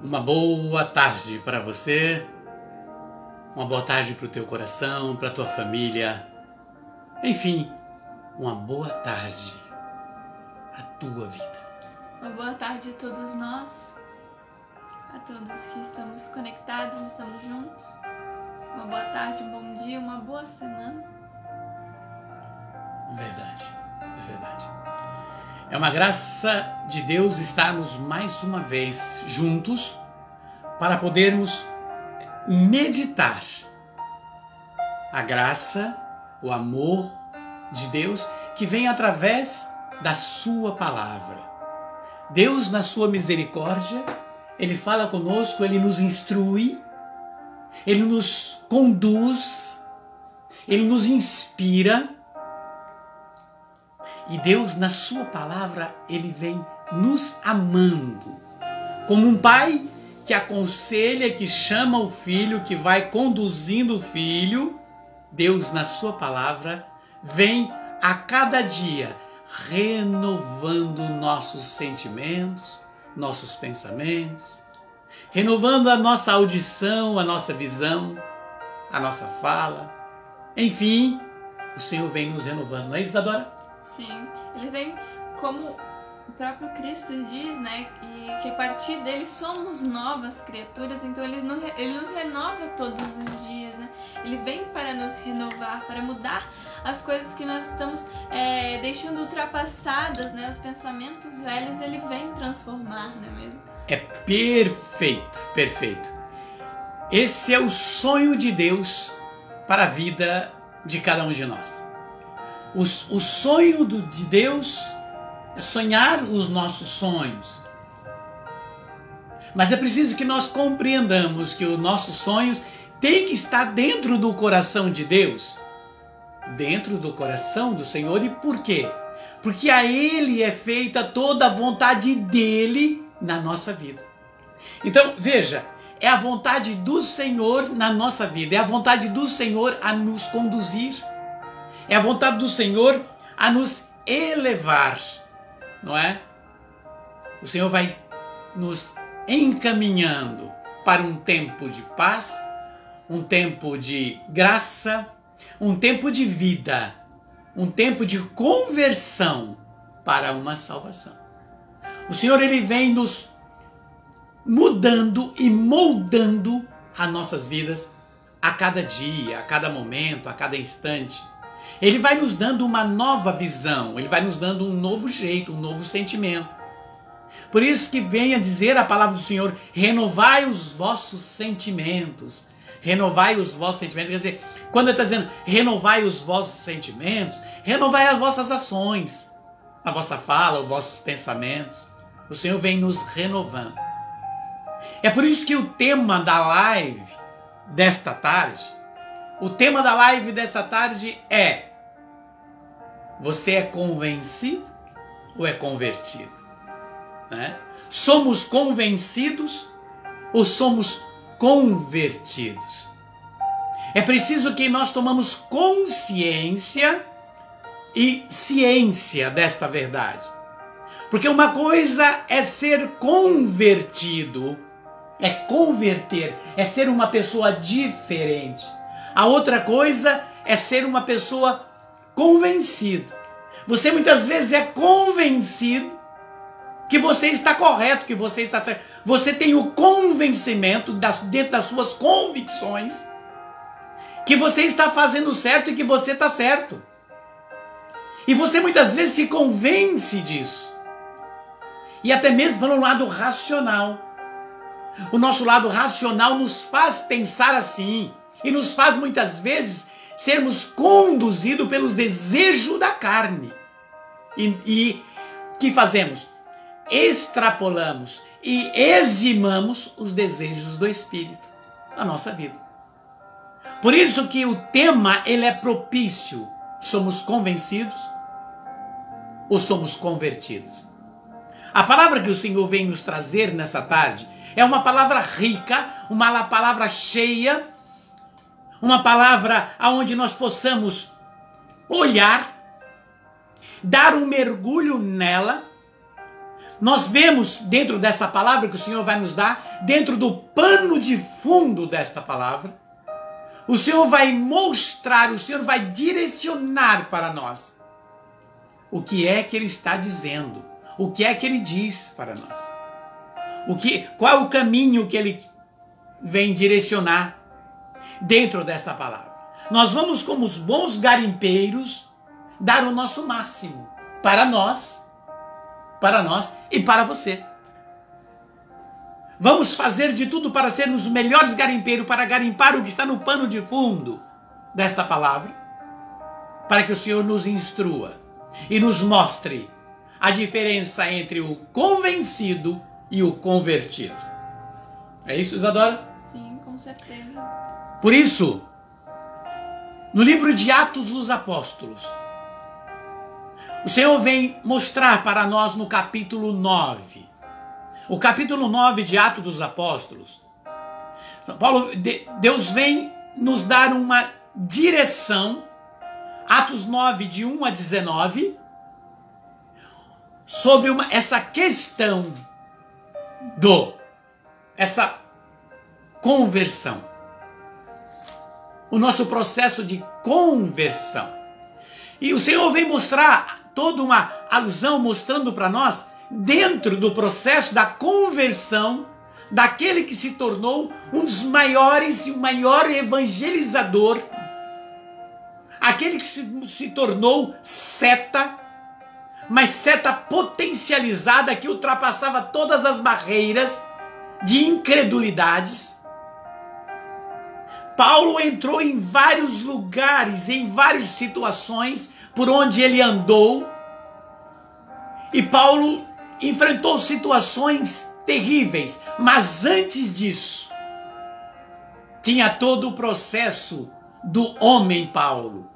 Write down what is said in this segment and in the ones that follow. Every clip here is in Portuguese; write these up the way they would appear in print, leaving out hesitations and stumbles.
Uma boa tarde para você, uma boa tarde para o teu coração, para a tua família, enfim, uma boa tarde à tua vida. Uma boa tarde a todos nós, a todos que estamos conectados, estamos juntos. Uma boa tarde, um bom dia, uma boa semana. Verdade, é verdade. É uma graça de Deus estarmos mais uma vez juntos para podermos meditar a graça, o amor de Deus que vem através da sua palavra. Deus, na sua misericórdia, Ele fala conosco, Ele nos instrui, Ele nos conduz, Ele nos inspira. E Deus, na sua palavra, Ele vem nos amando. Como um pai que aconselha, que chama o filho, que vai conduzindo o filho, Deus, na sua palavra, vem a cada dia renovando nossos sentimentos, nossos pensamentos, renovando a nossa audição, a nossa visão, a nossa fala. Enfim, o Senhor vem nos renovando. Não é, Isadora? Sim, ele vem como o próprio Cristo diz, né? Que a partir dele somos novas criaturas, então ele nos renova todos os dias, né? Ele vem para nos renovar, para mudar as coisas que nós estamos deixando ultrapassadas, né? Os pensamentos velhos ele vem transformar, não é mesmo? É perfeito, perfeito. Esse é o sonho de Deus para a vida de cada um de nós. O sonho de Deus é sonhar os nossos sonhos. Mas é preciso que nós compreendamos que os nossos sonhos têm que estar dentro do coração de Deus. Dentro do coração do Senhor. E por quê? Porque a Ele é feita toda a vontade dEle na nossa vida. Então, veja, é a vontade do Senhor na nossa vida. É a vontade do Senhor a nos conduzir. É a vontade do Senhor a nos elevar, não é? O Senhor vai nos encaminhando para um tempo de paz, um tempo de graça, um tempo de vida, um tempo de conversão para uma salvação. O Senhor, Ele vem nos mudando e moldando as nossas vidas a cada dia, a cada momento, a cada instante. Ele vai nos dando uma nova visão, Ele vai nos dando um novo jeito, um novo sentimento. Por isso que vem a dizer a palavra do Senhor, renovai os vossos sentimentos. Renovai os vossos sentimentos. Quer dizer, quando Ele está dizendo renovai os vossos sentimentos, renovai as vossas ações, a vossa fala, os vossos pensamentos. O Senhor vem nos renovando. É por isso que o tema da live desta tarde, o tema da live dessa tarde é: você é convencido ou é convertido? Né? Somos convencidos ou somos convertidos? É preciso que nós tomamos consciência e ciência desta verdade. Porque uma coisa é ser convertido, é converter, é ser uma pessoa diferente. A outra coisa é ser uma pessoa convencida. Você muitas vezes é convencido que você está correto, que você está certo. Você tem o convencimento dentro das suas convicções que você está fazendo certo e que você está certo. E você muitas vezes se convence disso. E até mesmo pelo lado racional. O nosso lado racional nos faz pensar assim. E nos faz muitas vezes sermos conduzidos pelos desejos da carne. E que fazemos? Extrapolamos e eximamos os desejos do Espírito na nossa vida. Por isso que o tema ele é propício. Somos convencidos ou somos convertidos? A palavra que o Senhor vem nos trazer nessa tarde é uma palavra rica, uma palavra cheia, uma palavra onde nós possamos olhar, dar um mergulho nela, nós vemos dentro dessa palavra que o Senhor vai nos dar, dentro do pano de fundo desta palavra, o Senhor vai mostrar, o Senhor vai direcionar para nós o que é que Ele está dizendo, o que é que Ele diz para nós, qual é o caminho que Ele vem direcionar dentro desta palavra. Nós vamos, como os bons garimpeiros, dar o nosso máximo para nós e para você. Vamos fazer de tudo para sermos os melhores garimpeiros, para garimpar o que está no pano de fundo desta palavra, para que o Senhor nos instrua e nos mostre a diferença entre o convencido e o convertido. É isso, Isadora? Sim, com certeza. Por isso, no livro de Atos dos Apóstolos, o Senhor vem mostrar para nós no capítulo 9. O capítulo 9 de Atos dos Apóstolos, Deus vem nos dar uma direção, Atos 9, de 1 a 19, sobre essa questão essa conversão. O nosso processo de conversão. E o Senhor vem mostrar toda uma alusão, mostrando para nós, dentro do processo da conversão, daquele que se tornou um dos maiores e o maior evangelizador, aquele que se tornou seta, mas seta potencializada que ultrapassava todas as barreiras de incredulidades. Paulo entrou em vários lugares, em várias situações por onde ele andou, e Paulo enfrentou situações terríveis, mas antes disso, tinha todo o processo do homem Paulo,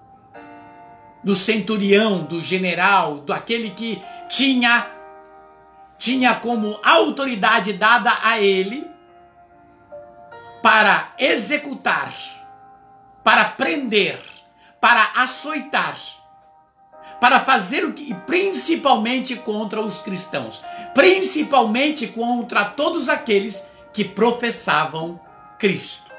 do centurião, do general, daquele que tinha como autoridade dada a ele para executar, para prender, para açoitar, para fazer o que, principalmente contra os cristãos, principalmente contra todos aqueles que professavam Cristo,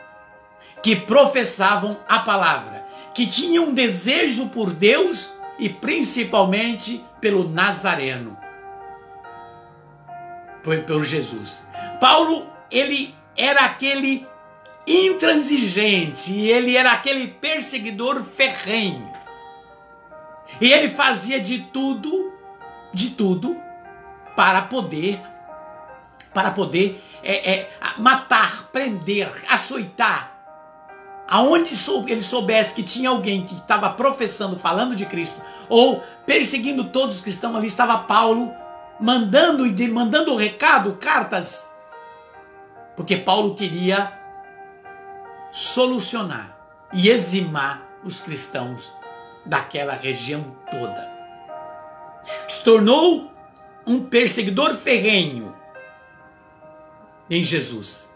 que professavam a palavra, que tinham um desejo por Deus e principalmente pelo Nazareno, por Jesus. Paulo, ele era aquele intransigente, ele era aquele perseguidor ferrenho. E ele fazia de tudo para poder matar, prender, açoitar. Aonde ele soubesse que tinha alguém que estava professando, falando de Cristo, ou perseguindo todos os cristãos, ali estava Paulo mandando o recado, cartas, porque Paulo queria solucionar e eximar os cristãos daquela região toda. Se tornou um perseguidor ferrenho em Jesus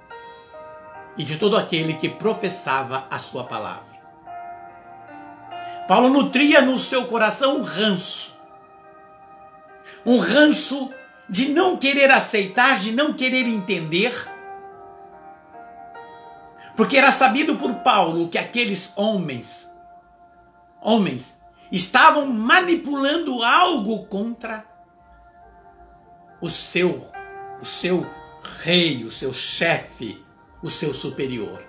e de todo aquele que professava a sua palavra. Paulo nutria no seu coração um ranço de não querer aceitar, de não querer entender, porque era sabido por Paulo que aqueles homens estavam manipulando algo contra o seu rei, o seu chefe, o seu superior,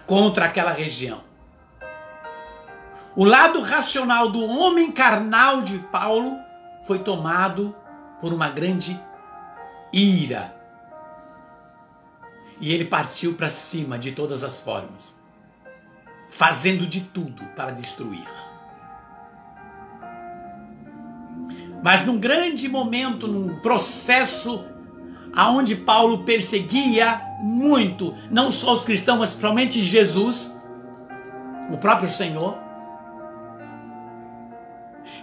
contra aquela região. O lado racional do homem carnal de Paulo foi tomado por uma grande ira. E ele partiu para cima de todas as formas, fazendo de tudo para destruir. Mas num grande momento, num processo aonde Paulo perseguia muito, não só os cristãos, mas principalmente Jesus, o próprio Senhor,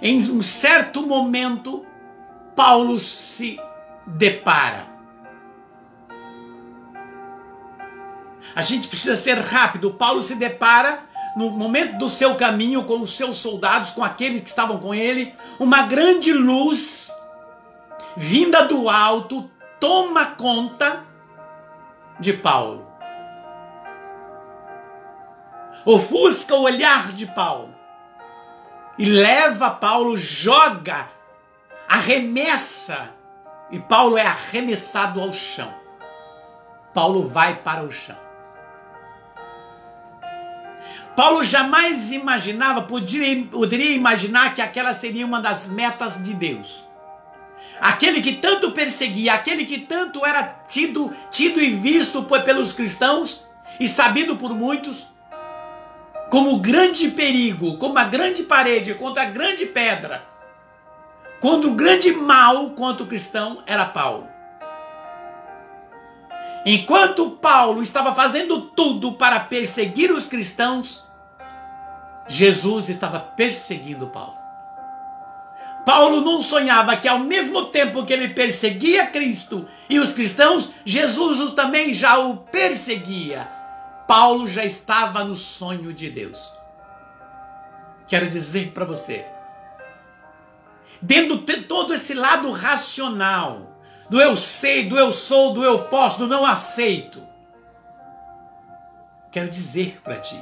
em um certo momento, Paulo se depara. A gente precisa ser rápido. Paulo se depara no momento do seu caminho com os seus soldados, com aqueles que estavam com ele, uma grande luz vinda do alto, toma conta de Paulo. Ofusca o olhar de Paulo e leva Paulo, joga, arremessa, e Paulo é arremessado ao chão. Paulo vai para o chão. Paulo jamais imaginava, poderia imaginar que aquela seria uma das metas de Deus. Aquele que tanto perseguia, aquele que tanto era tido e visto pelos cristãos e sabido por muitos como o grande perigo, como a grande parede contra a grande pedra, quando o grande mal contra o cristão era Paulo. Enquanto Paulo estava fazendo tudo para perseguir os cristãos, Jesus estava perseguindo Paulo. Paulo não sonhava que ao mesmo tempo que ele perseguia Cristo e os cristãos, Jesus também já o perseguia. Paulo já estava no sonho de Deus. Quero dizer para você, dentro de todo esse lado racional, do eu sei, do eu sou, do eu posso, do não aceito, quero dizer para ti,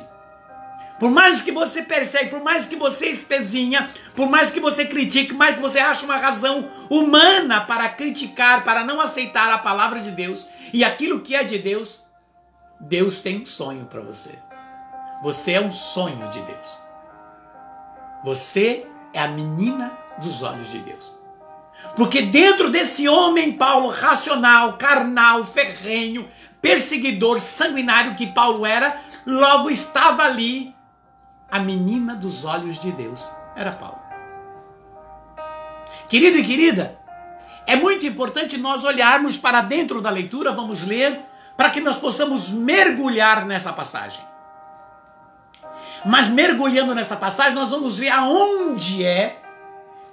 por mais que você persegue, por mais que você espezinha, por mais que você critique, por mais que você ache uma razão humana para criticar, para não aceitar a palavra de Deus e aquilo que é de Deus, Deus tem um sonho para você. Você é um sonho de Deus. Você é a menina dos olhos de Deus. Porque dentro desse homem Paulo, racional, carnal, ferrenho, perseguidor, sanguinário que Paulo era, logo estava ali a menina dos olhos de Deus. Era Paulo. Querido e querida, é muito importante nós olharmos para dentro da leitura, vamos ler, para que nós possamos mergulhar nessa passagem. Mas mergulhando nessa passagem, nós vamos ver aonde é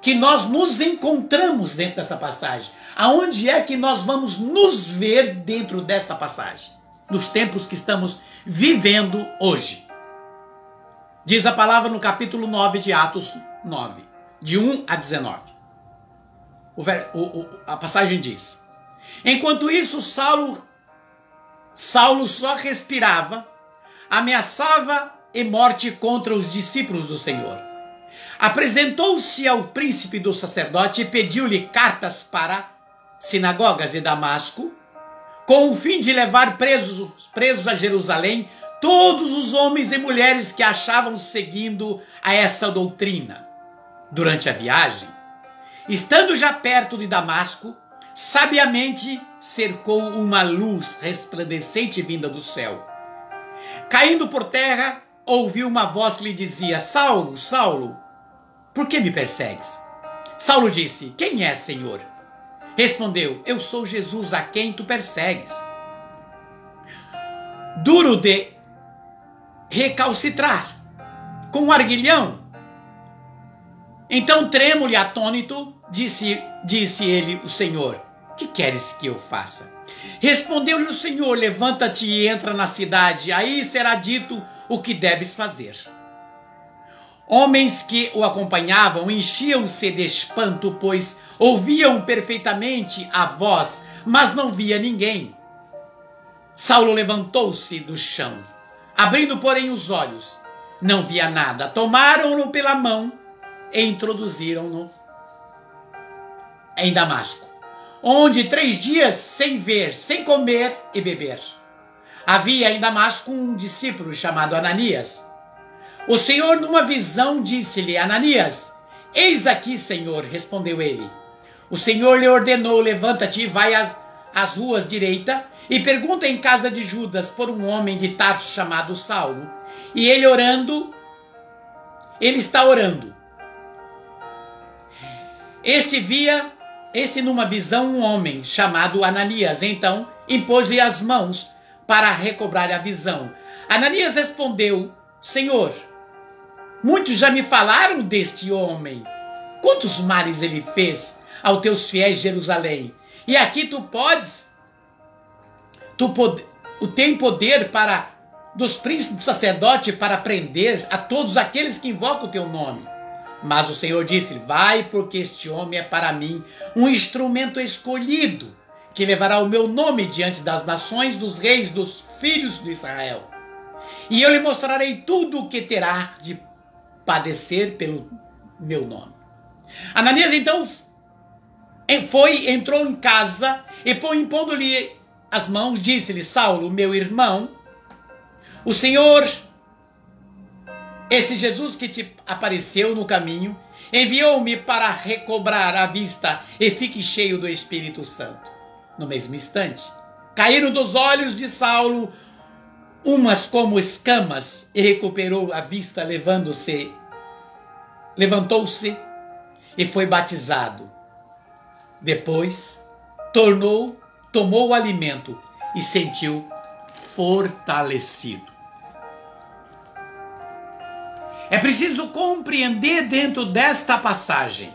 que nós nos encontramos dentro dessa passagem. Aonde é que nós vamos nos ver dentro desta passagem, nos tempos que estamos vivendo hoje. Diz a palavra no capítulo 9 de Atos 9, de 1 a 19. A passagem diz: enquanto isso, Saulo só respirava, ameaçava e morte contra os discípulos do Senhor. Apresentou-se ao príncipe do sacerdote e pediu-lhe cartas para sinagogas de Damasco, com o fim de levar presos a Jerusalém todos os homens e mulheres que achavam seguindo a essa doutrina. Durante a viagem, estando já perto de Damasco, sabiamente cercou uma luz resplandecente vinda do céu. Caindo por terra, ouviu uma voz que lhe dizia: Saulo, Saulo, por que me persegues? Saulo disse: quem é, Senhor? Respondeu: eu sou Jesus a quem tu persegues. Duro de recalcitrar, com um arguilhão. Então, trêmulo e atônito, disse ele, o Senhor: que queres que eu faça? Respondeu-lhe o Senhor: levanta-te e entra na cidade, aí será dito o que deves fazer. Homens que o acompanhavam enchiam-se de espanto, pois ouviam perfeitamente a voz, mas não via ninguém. Saulo levantou-se do chão, abrindo, porém, os olhos, não via nada. Tomaram-no pela mão e introduziram-no em Damasco, onde 3 dias sem ver, sem comer e beber. Havia em Damasco um discípulo chamado Ananias. O Senhor, numa visão, disse-lhe: Ananias. Eis aqui, Senhor, respondeu ele. O Senhor lhe ordenou: levanta-te e vai às ruas direita e pergunta em casa de Judas por um homem de Tarso chamado Saulo. E ele está orando. Esse numa visão um homem chamado Ananias. Então impôs-lhe as mãos para recobrar a visão. Ananias respondeu: Senhor, muitos já me falaram deste homem. Quantos males ele fez aos teus fiéis de Jerusalém. E aqui tem poder dos príncipes do sacerdote para prender a todos aqueles que invocam o teu nome. Mas o Senhor disse: vai, porque este homem é para mim um instrumento escolhido, que levará o meu nome diante das nações, dos reis, dos filhos de Israel. E eu lhe mostrarei tudo o que terá de padecer pelo meu nome. Ananias então entrou em casa e, impondo-lhe as mãos, disse-lhe: Saulo, meu irmão, o Senhor, esse Jesus que te apareceu no caminho, enviou-me para recobrar a vista e fique cheio do Espírito Santo. No mesmo instante, caíram dos olhos de Saulo umas como escamas e recuperou a vista, levantou-se e foi batizado. Depois, tomou o alimento e sentiu fortalecido. É preciso compreender dentro desta passagem.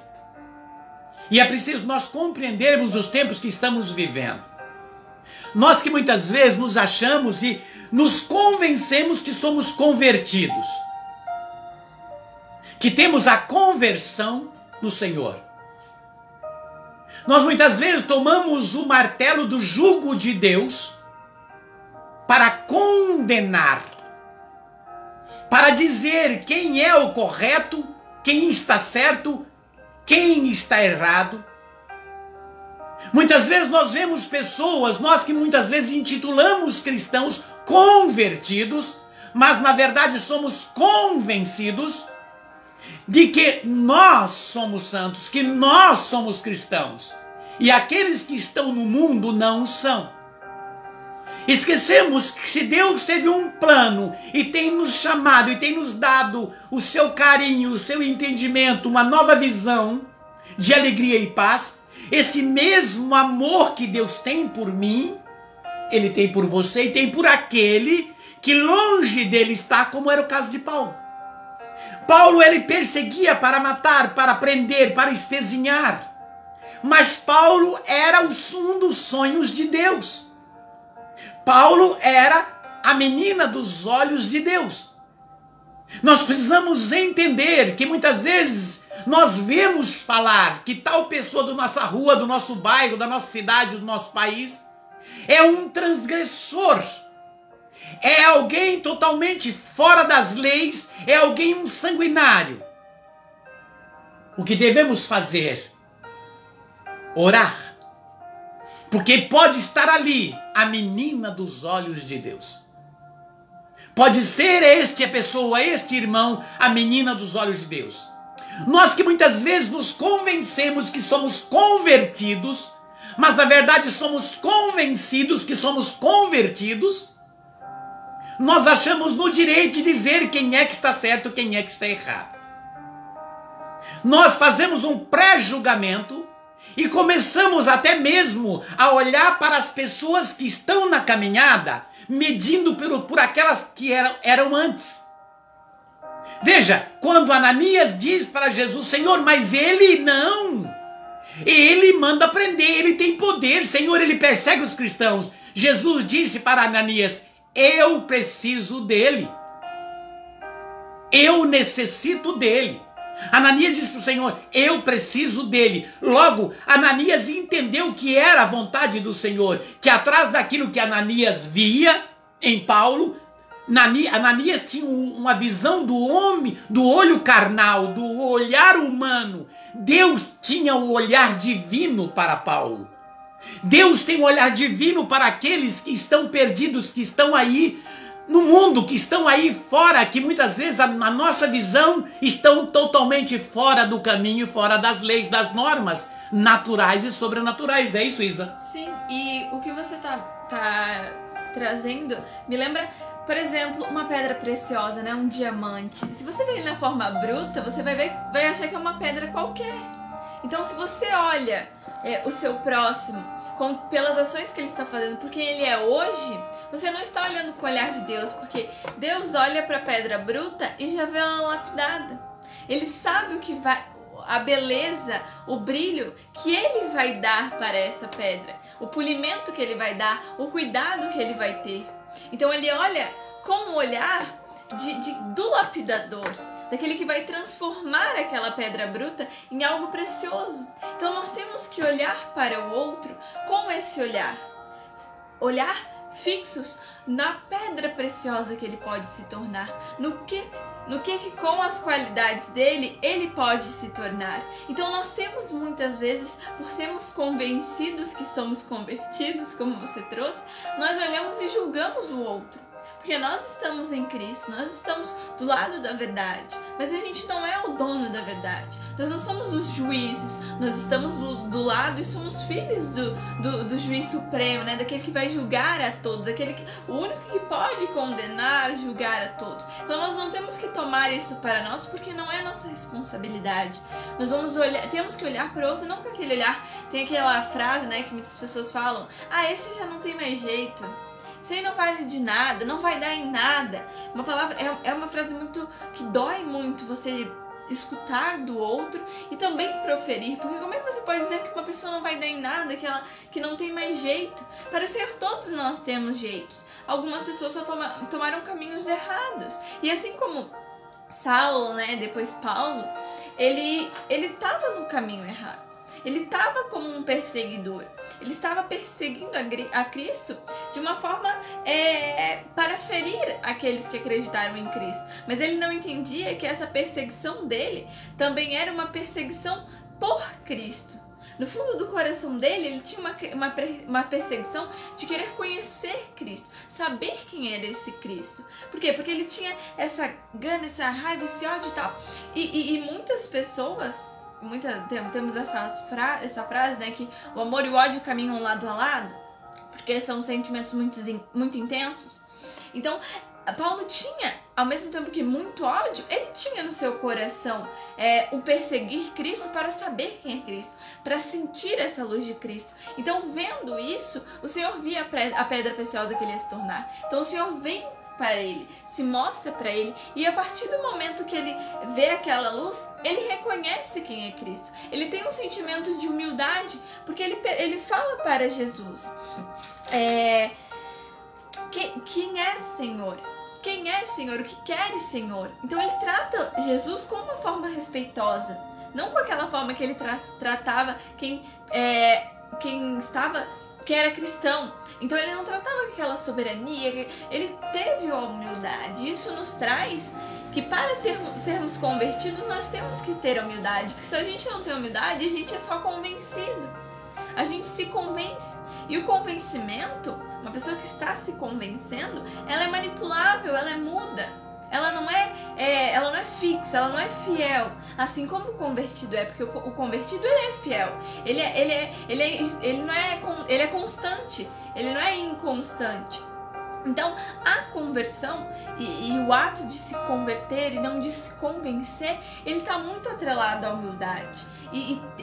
E é preciso nós compreendermos os tempos que estamos vivendo. Nós que muitas vezes nos achamos e nos convencemos que somos convertidos. Que temos a conversão no Senhor. Nós muitas vezes tomamos o martelo do jugo de Deus para condenar. Para dizer quem é o correto, quem está certo, quem está errado. Muitas vezes nós vemos pessoas, nós que muitas vezes intitulamos cristãos convertidos, mas na verdade somos convencidos de que nós somos santos, que nós somos cristãos. E aqueles que estão no mundo não são. Esquecemos que se Deus teve um plano e tem nos chamado e tem nos dado o seu carinho, o seu entendimento, uma nova visão de alegria e paz, esse mesmo amor que Deus tem por mim, Ele tem por você e tem por aquele que longe dele está, como era o caso de Paulo. Paulo, ele perseguia para matar, para prender, para espezinhar. Mas Paulo era um dos sonhos de Deus. Paulo era a menina dos olhos de Deus. Nós precisamos entender que muitas vezes nós vemos falar que tal pessoa da nossa rua, do nosso bairro, da nossa cidade, do nosso país, é um transgressor. É alguém totalmente fora das leis, é alguém um sanguinário. O que devemos fazer? Orar. Porque pode estar ali a menina dos olhos de Deus. Pode ser a pessoa, este irmão, a menina dos olhos de Deus. Nós que muitas vezes nos convencemos que somos convertidos, mas na verdade somos convencidos que somos convertidos, nós achamos no direito de dizer quem é que está certo, quem é que está errado. Nós fazemos um pré-julgamento e começamos até mesmo a olhar para as pessoas que estão na caminhada, medindo por aquelas que eram antes. Veja, quando Ananias diz para Jesus: Senhor, mas ele não. Ele manda prender, ele tem poder, Senhor, ele persegue os cristãos. Jesus disse para Ananias: eu preciso dele. Eu necessito dele. Ananias disse para o Senhor: eu preciso dele. Logo, Ananias entendeu que era a vontade do Senhor, que atrás daquilo que Ananias via em Paulo, Ananias tinha uma visão do homem, do olho carnal, do olhar humano. Deus tinha o olhar divino para Paulo. Deus tem um olhar divino para aqueles que estão perdidos, que estão aí no mundo, que estão aí fora, que muitas vezes na nossa visão estão totalmente fora do caminho, fora das leis, das normas naturais e sobrenaturais. É isso, Isa? Sim, e o que você tá trazendo me lembra, por exemplo, uma pedra preciosa, né? Um diamante. Se você vê ele na forma bruta, você vai achar que é uma pedra qualquer. Então, se você olha o seu próximo pelas ações que ele está fazendo, porque ele é hoje, você não está olhando com o olhar de Deus, porque Deus olha para a pedra bruta e já vê ela lapidada. Ele sabe o que vai, a beleza, o brilho que ele vai dar para essa pedra, o polimento que ele vai dar, o cuidado que ele vai ter. Então ele olha com o olhar do lapidador, daquele que vai transformar aquela pedra bruta em algo precioso. Então nós temos que olhar para o outro com esse olhar fixos na pedra preciosa que ele pode se tornar, no que com as qualidades dele ele pode se tornar. Então nós temos muitas vezes, por sermos convencidos que somos convertidos, como você trouxe, nós olhamos e julgamos o outro. Porque nós estamos em Cristo, nós estamos do lado da verdade, mas a gente não é o dono da verdade. Nós não somos os juízes, nós estamos do lado e somos filhos do juiz supremo, né? Daquele que vai julgar a todos, o único que pode condenar, julgar a todos. Então nós não temos que tomar isso para nós, porque não é nossa responsabilidade. Nós temos que olhar para o outro, não com aquele olhar. Tem aquela frase, né, que muitas pessoas falam: esse já não tem mais jeito. Isso aí não vale de nada, não vai dar em nada. Uma palavra, é uma frase que dói muito você escutar do outro e também proferir. Porque como é que você pode dizer que uma pessoa não vai dar em nada, que não tem mais jeito? Para o Senhor, todos nós temos jeitos. Algumas pessoas só tomaram caminhos errados. E assim como Saulo, né, depois Paulo, ele estava no caminho errado. Ele estava como um perseguidor. Ele estava perseguindo a Cristo de uma forma para ferir aqueles que acreditaram em Cristo. Mas ele não entendia que essa perseguição dele também era uma perseguição por Cristo. No fundo do coração dele, ele tinha uma perseguição de querer conhecer Cristo, saber quem era esse Cristo. Por quê? Porque ele tinha essa gana, essa raiva, esse ódio e tal. E muitas pessoas... temos essa frase, né, que o amor e o ódio caminham lado a lado, porque são sentimentos muito intensos. Então, Paulo tinha, ao mesmo tempo que muito ódio, ele tinha no seu coração o perseguir Cristo para saber quem é Cristo, para sentir essa luz de Cristo. Então, vendo isso, o Senhor via a pedra preciosa que ele ia se tornar. Então, o Senhor vem para ele, se mostra para ele, e a partir do momento que ele vê aquela luz, ele reconhece quem é Cristo. Ele tem um sentimento de humildade, porque ele fala para Jesus: quem é Senhor? Quem é Senhor? O que queres, Senhor? Então ele trata Jesus com uma forma respeitosa, não com aquela forma que ele tratava quem era cristão. Então ele não tratava com aquela soberania, ele teve a humildade. Isso nos traz que para sermos convertidos nós temos que ter humildade, porque se a gente não tem humildade, a gente é só convencido. A gente se convence. E o convencimento, uma pessoa que está se convencendo, ela é manipulável, ela é muda. Ela não é fixa, ela não é fiel, assim como o convertido é, porque o convertido ele é fiel, ele é constante, ele não é inconstante. Então, a conversão e o ato de se converter e não de se convencer, ele está muito atrelado à humildade.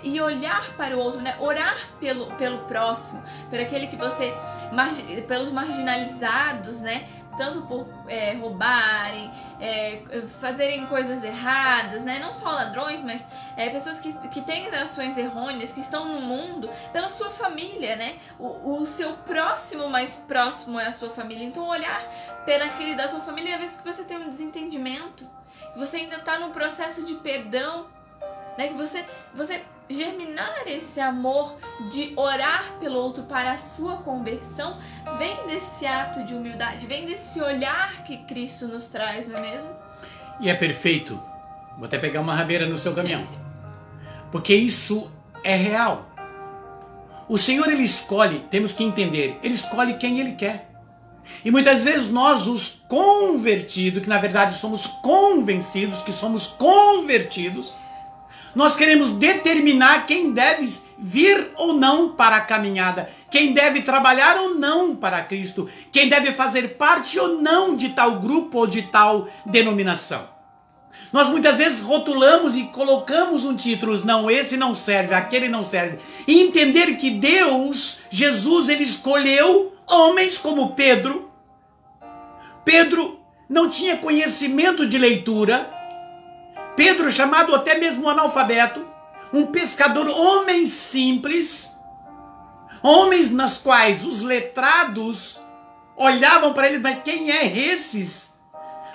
E olhar para o outro, né? Orar pelo próximo, por aquele que pelos marginalizados, né? Tanto por roubarem, fazerem coisas erradas, né? Não só ladrões, mas pessoas que têm ações errôneas, que estão no mundo, pela sua família, né? O seu próximo mais próximo é a sua família. Então olhar pelaquele da sua família, às vezes que você tem um desentendimento, que você ainda está no processo de perdão, né? Que você germinar esse amor de orar pelo outro para a sua conversão, vem desse ato de humildade, vem desse olhar que Cristo nos traz, não é mesmo? E é perfeito. Vou até pegar uma rabeira no seu caminhão. Porque isso é real. O Senhor, Ele escolhe, temos que entender, Ele escolhe quem Ele quer. E muitas vezes nós, os convertidos, que na verdade somos convencidos, que somos convertidos, nós queremos determinar quem deve vir ou não para a caminhada, quem deve trabalhar ou não para Cristo, quem deve fazer parte ou não de tal grupo ou de tal denominação. Nós muitas vezes rotulamos e colocamos um título: não, esse não serve, aquele não serve. E entender que Deus, Jesus, Ele escolheu homens como Pedro. Pedro não tinha conhecimento de leitura. Pedro, chamado até mesmo analfabeto, um pescador, homens simples, homens nas quais os letrados olhavam para ele: mas quem é esses?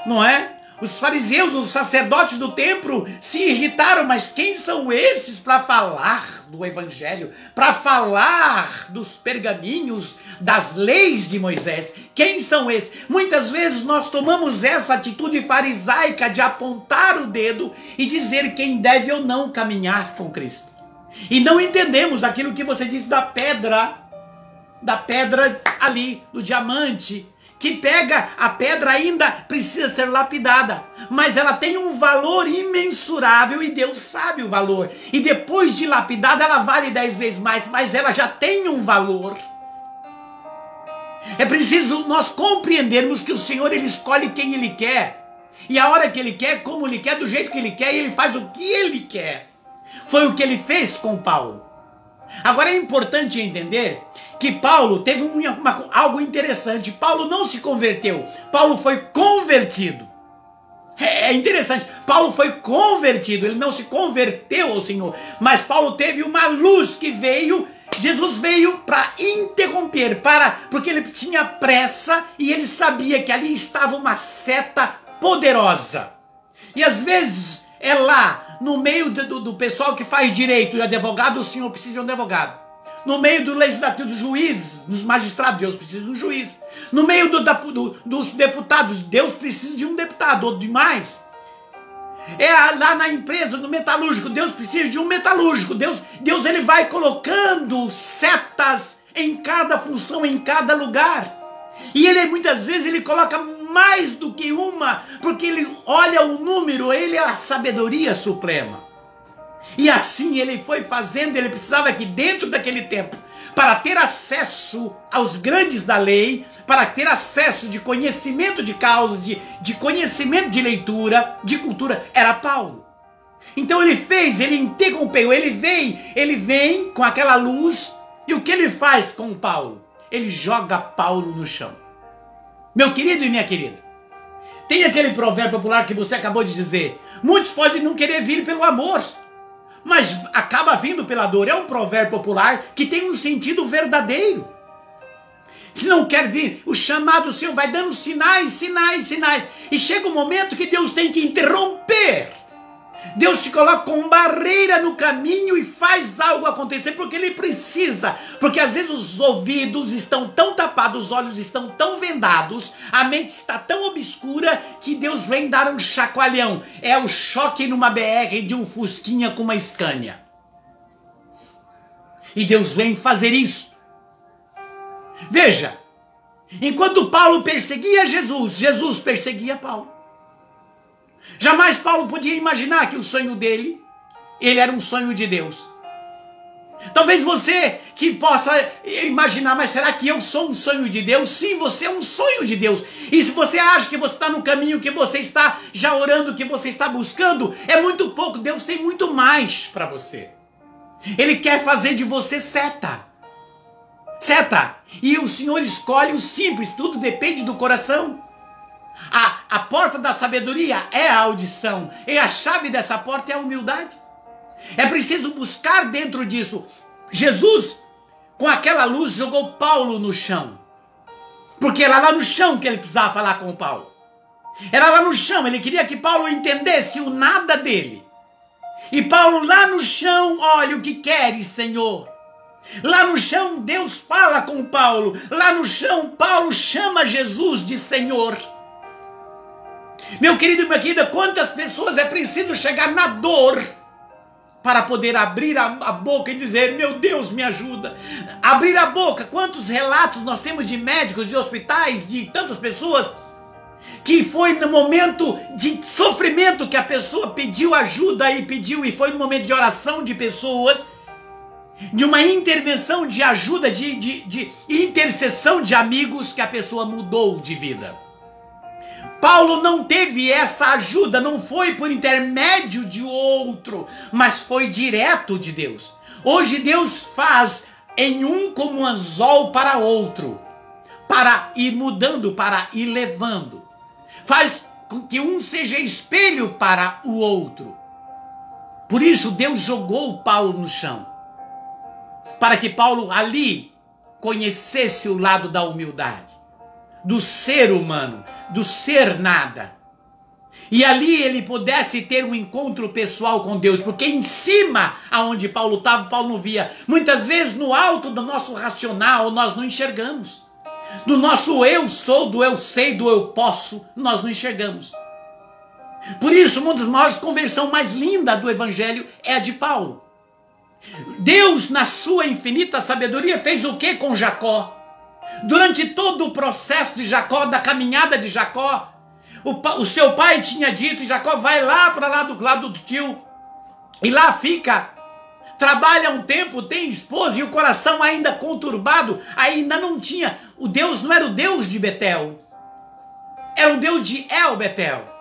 Não é? Os fariseus, os sacerdotes do templo se irritaram, mas quem são esses para falar do evangelho, para falar dos pergaminhos, das leis de Moisés? Quem são esses? Muitas vezes nós tomamos essa atitude farisaica de apontar o dedo e dizer quem deve ou não caminhar com Cristo. E não entendemos aquilo que você disse da pedra ali, do diamante, que pega a pedra, ainda precisa ser lapidada, mas ela tem um valor imensurável e Deus sabe o valor. E depois de lapidada ela vale 10 vezes mais, mas ela já tem um valor. É preciso nós compreendermos que o Senhor, Ele escolhe quem Ele quer, e a hora que Ele quer, como Ele quer, do jeito que Ele quer, e Ele faz o que Ele quer. Foi o que Ele fez com Paulo. Agora é importante entender que Paulo teve algo interessante. Paulo não se converteu, Paulo foi convertido. É interessante, Paulo foi convertido, ele não se converteu ao Senhor, mas Paulo teve uma luz que veio. Jesus veio para interromper, porque ele tinha pressa e ele sabia que ali estava uma seta poderosa. E às vezes é lá no meio do pessoal que faz direito, de advogado, o Senhor precisa de um advogado. No meio do legislativo, dos juízes, dos magistrados, Deus precisa de um juiz. No meio dos deputados, Deus precisa de um deputado, ou de mais. Lá na empresa, no metalúrgico, Deus precisa de um metalúrgico. Deus ele vai colocando setas em cada função, em cada lugar. E ele muitas vezes ele coloca mais do que uma, porque ele olha o número, ele é a sabedoria suprema. E assim ele foi fazendo. Ele precisava que dentro daquele tempo, para ter acesso aos grandes da lei, para ter acesso de conhecimento de causas, de conhecimento de leitura, de cultura, era Paulo. Então ele interrompeu, ele vem com aquela luz, e o que ele faz com Paulo? Ele joga Paulo no chão. Meu querido e minha querida, tem aquele provérbio popular que você acabou de dizer: muitos podem não querer vir pelo amor, mas acaba vindo pela dor. É um provérbio popular que tem um sentido verdadeiro. Se não quer vir, o chamado do Senhor vai dando sinais, e chega um momento que Deus tem que interromper. Deus se coloca com barreira no caminho e faz algo acontecer, porque Ele precisa. Porque às vezes os ouvidos estão tão tapados, os olhos estão tão vendados, a mente está tão obscura, que Deus vem dar um chacoalhão. É o choque numa BR de um Fusquinha com uma Scania. E Deus vem fazer isso. Veja, enquanto Paulo perseguia Jesus, Jesus perseguia Paulo. Jamais Paulo podia imaginar que o sonho dele, ele era um sonho de Deus. Talvez você que possa imaginar, mas será que eu sou um sonho de Deus? Sim, você é um sonho de Deus. E se você acha que você está no caminho, que você está já orando, que você está buscando, é muito pouco. Deus tem muito mais para você. Ele quer fazer de você seta. E o Senhor escolhe o simples, tudo depende do coração. A porta da sabedoria é a audição, e a chave dessa porta é a humildade. É preciso buscar dentro disso. Jesus, com aquela luz, jogou Paulo no chão, porque era lá no chão que ele precisava falar com Paulo. Era lá no chão, ele queria que Paulo entendesse o nada dele. E Paulo lá no chão: olha, o que queres, Senhor? Lá no chão Deus fala com Paulo. Lá no chão Paulo chama Jesus de Senhor. Meu querido e minha querida, quantas pessoas é preciso chegar na dor para poder abrir a boca e dizer: meu Deus, me ajuda. Abrir a boca. Quantos relatos nós temos de médicos, de hospitais, de tantas pessoas que foi no momento de sofrimento que a pessoa pediu ajuda e foi no momento de oração de pessoas, de uma intervenção de ajuda, de intercessão de amigos, que a pessoa mudou de vida. Paulo não teve essa ajuda, não foi por intermédio de outro, mas foi direto de Deus. Hoje Deus faz em um como um anzol para outro, para ir mudando, para ir levando. Faz com que um seja espelho para o outro. Por isso Deus jogou Paulo no chão, para que Paulo ali conhecesse o lado da humildade, do ser humano, do ser nada. E ali ele pudesse ter um encontro pessoal com Deus, porque em cima aonde Paulo estava, Paulo não via. Muitas vezes no alto do nosso racional nós não enxergamos. Do nosso eu sou, do eu sei, do eu posso, nós não enxergamos. Por isso, uma das maiores conversões mais lindas do evangelho é a de Paulo. Deus, na sua infinita sabedoria, fez o que com Jacó? Durante todo o processo de Jacó, da caminhada de Jacó, o seu pai tinha dito, e Jacó vai lá para lá do lado do tio, e lá fica, trabalha um tempo, tem esposa, e o coração ainda conturbado, ainda não tinha, o Deus não era o Deus de Betel, era o Deus de El Betel.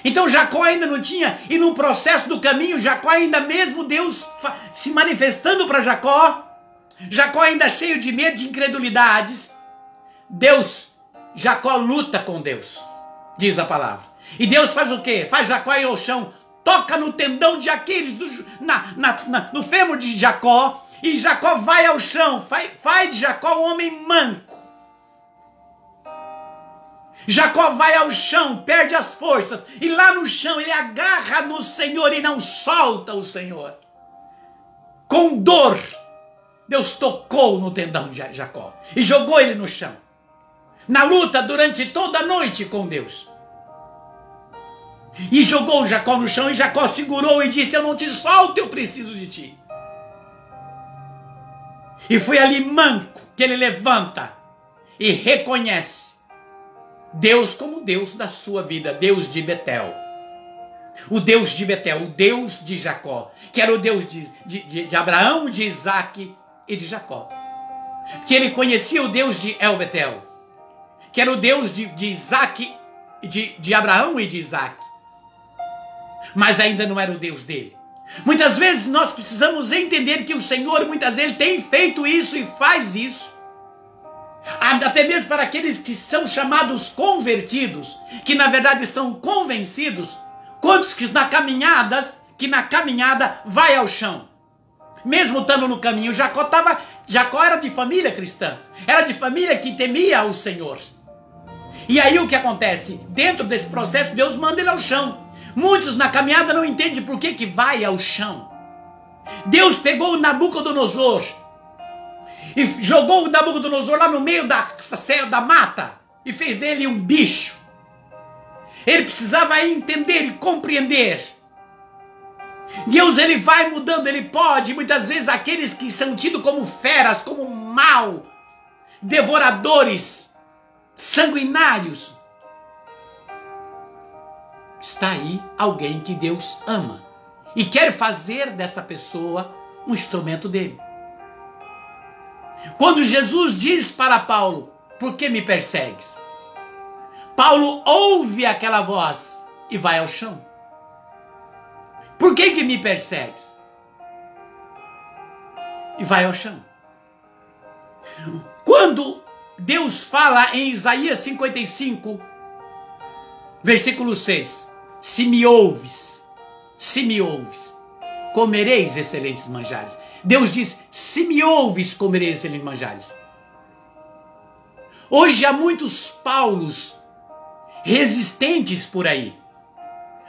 Então Jacó ainda não tinha, e no processo do caminho, Jacó ainda mesmo, Deus se manifestando para Jacó ainda cheio de medo, de incredulidades, Jacó luta com Deus, diz a palavra. E Deus faz o quê? Faz Jacó ir ao chão, toca no tendão de Aquiles, no fêmur de Jacó, e Jacó vai ao chão, faz de Jacó um homem manco. Jacó vai ao chão, perde as forças, e lá no chão ele agarra no Senhor e não solta o Senhor. Com dor, Deus tocou no tendão de Jacó e jogou ele no chão. Na luta durante toda a noite com Deus. E jogou Jacó no chão, e Jacó segurou e disse: eu não te solto, eu preciso de ti. E foi ali manco que ele levanta e reconhece Deus como Deus da sua vida, Deus de Betel. O Deus de Betel, o Deus de Jacó, que era o Deus de Abraão, de Isaac e de Jacó. Que ele conhecia o Deus de El Betel, que era o Deus de Isaac, de Abraão e de Isaac. Mas ainda não era o Deus dele. Muitas vezes nós precisamos entender que o Senhor muitas vezes tem feito isso e faz isso. Até mesmo para aqueles que são chamados convertidos, que na verdade são convencidos. Quantos que na caminhada vai ao chão, mesmo estando no caminho? Jacó era de família cristã, era de família que temia o Senhor. E aí o que acontece? Dentro desse processo, Deus manda ele ao chão. Muitos na caminhada não entendem por que vai ao chão. Deus pegou o Nabucodonosor e jogou o Nabucodonosor lá no meio da mata e fez dele um bicho. Ele precisava entender e compreender. Deus, ele vai mudando, ele pode. Muitas vezes aqueles que são tidos como feras, como mal, devoradores, sanguinários. Está aí alguém que Deus ama e quer fazer dessa pessoa um instrumento dele. Quando Jesus diz para Paulo: por que me persegues? Paulo ouve aquela voz e vai ao chão. Por que me persegues? E vai ao chão. Quando Deus fala em Isaías 55, versículo 6, se me ouves, comereis excelentes manjares. Deus diz: se me ouves, comereis excelentes manjares. Hoje há muitos Paulos resistentes por aí.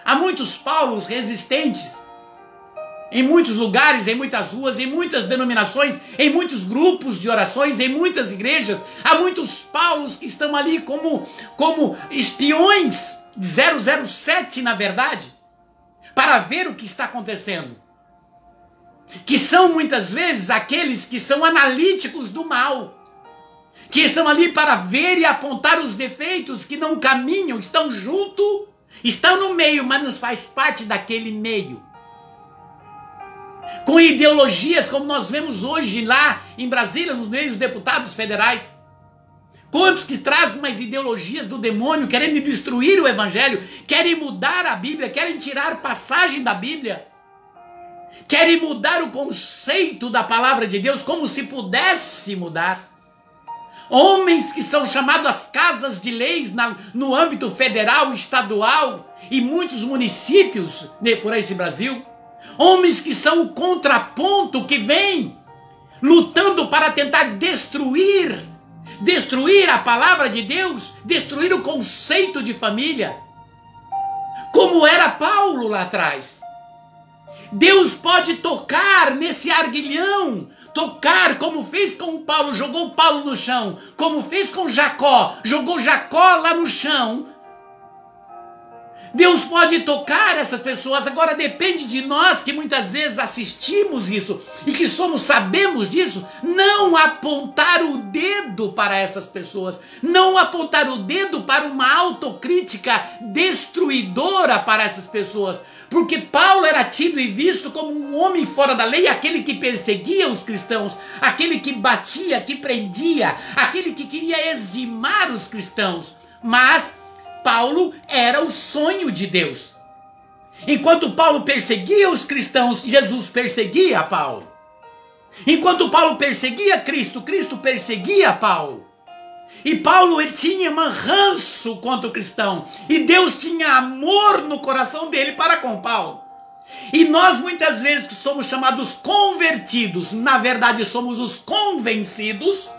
Há muitos Paulos resistentes em muitos lugares, em muitas ruas, em muitas denominações, em muitos grupos de orações, em muitas igrejas. Há muitos Paulos que estão ali como espiões de 007, na verdade, para ver o que está acontecendo. Que são muitas vezes aqueles que são analíticos do mal, que estão ali para ver e apontar os defeitos, que não caminham, estão junto, estão no meio, mas não faz parte daquele meio. Com ideologias como nós vemos hoje lá em Brasília, nos meios dos deputados federais. Quantos que trazem umas ideologias do demônio, querendo destruir o evangelho, querem mudar a Bíblia, querem tirar passagem da Bíblia, querem mudar o conceito da palavra de Deus, como se pudesse mudar. Homens que são chamados às casas de leis no âmbito federal, estadual e muitos municípios por esse Brasil. Homens que são o contraponto, que vem lutando para tentar destruir a palavra de Deus, destruir o conceito de família. como era Paulo lá atrás. Deus pode tocar nesse arguilhão, tocar como fez com Paulo, jogou Paulo no chão, como fez com Jacó, jogou Jacó lá no chão. Deus pode tocar essas pessoas. Agora depende de nós, que muitas vezes assistimos isso e que sabemos disso, não apontar o dedo para essas pessoas, não apontar o dedo para uma autocrítica destruidora para essas pessoas, porque Paulo era tido e visto como um homem fora da lei, aquele que perseguia os cristãos, aquele que batia, que prendia, aquele que queria eximar os cristãos. Mas Paulo era o sonho de Deus. Enquanto Paulo perseguia os cristãos, Jesus perseguia Paulo. Enquanto Paulo perseguia Cristo, Cristo perseguia Paulo. E Paulo, ele tinha um ranço contra o cristão, e Deus tinha amor no coração dele para com Paulo. E nós muitas vezes que somos chamados convertidos, na verdade somos os convencidos,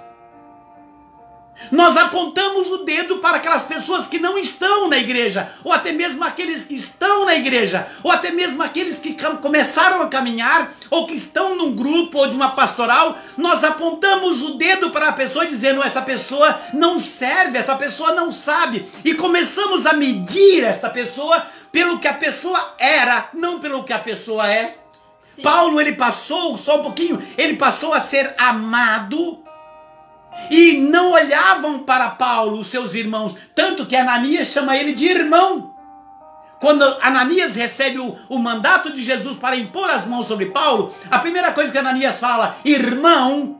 nós apontamos o dedo para aquelas pessoas que não estão na igreja, ou até mesmo aqueles que estão na igreja, ou até mesmo aqueles que começaram a caminhar, ou que estão num grupo ou de uma pastoral. Nós apontamos o dedo para a pessoa dizendo: essa pessoa não serve, essa pessoa não sabe, e começamos a medir esta pessoa pelo que a pessoa era, não pelo que a pessoa é. Sim. Paulo, ele passou, só um pouquinho, ele passou a ser amado. E não olhavam para Paulo, os seus irmãos, tanto que Ananias chama ele de irmão. Quando Ananias recebe o mandato de Jesus para impor as mãos sobre Paulo, a primeira coisa que Ananias fala: irmão,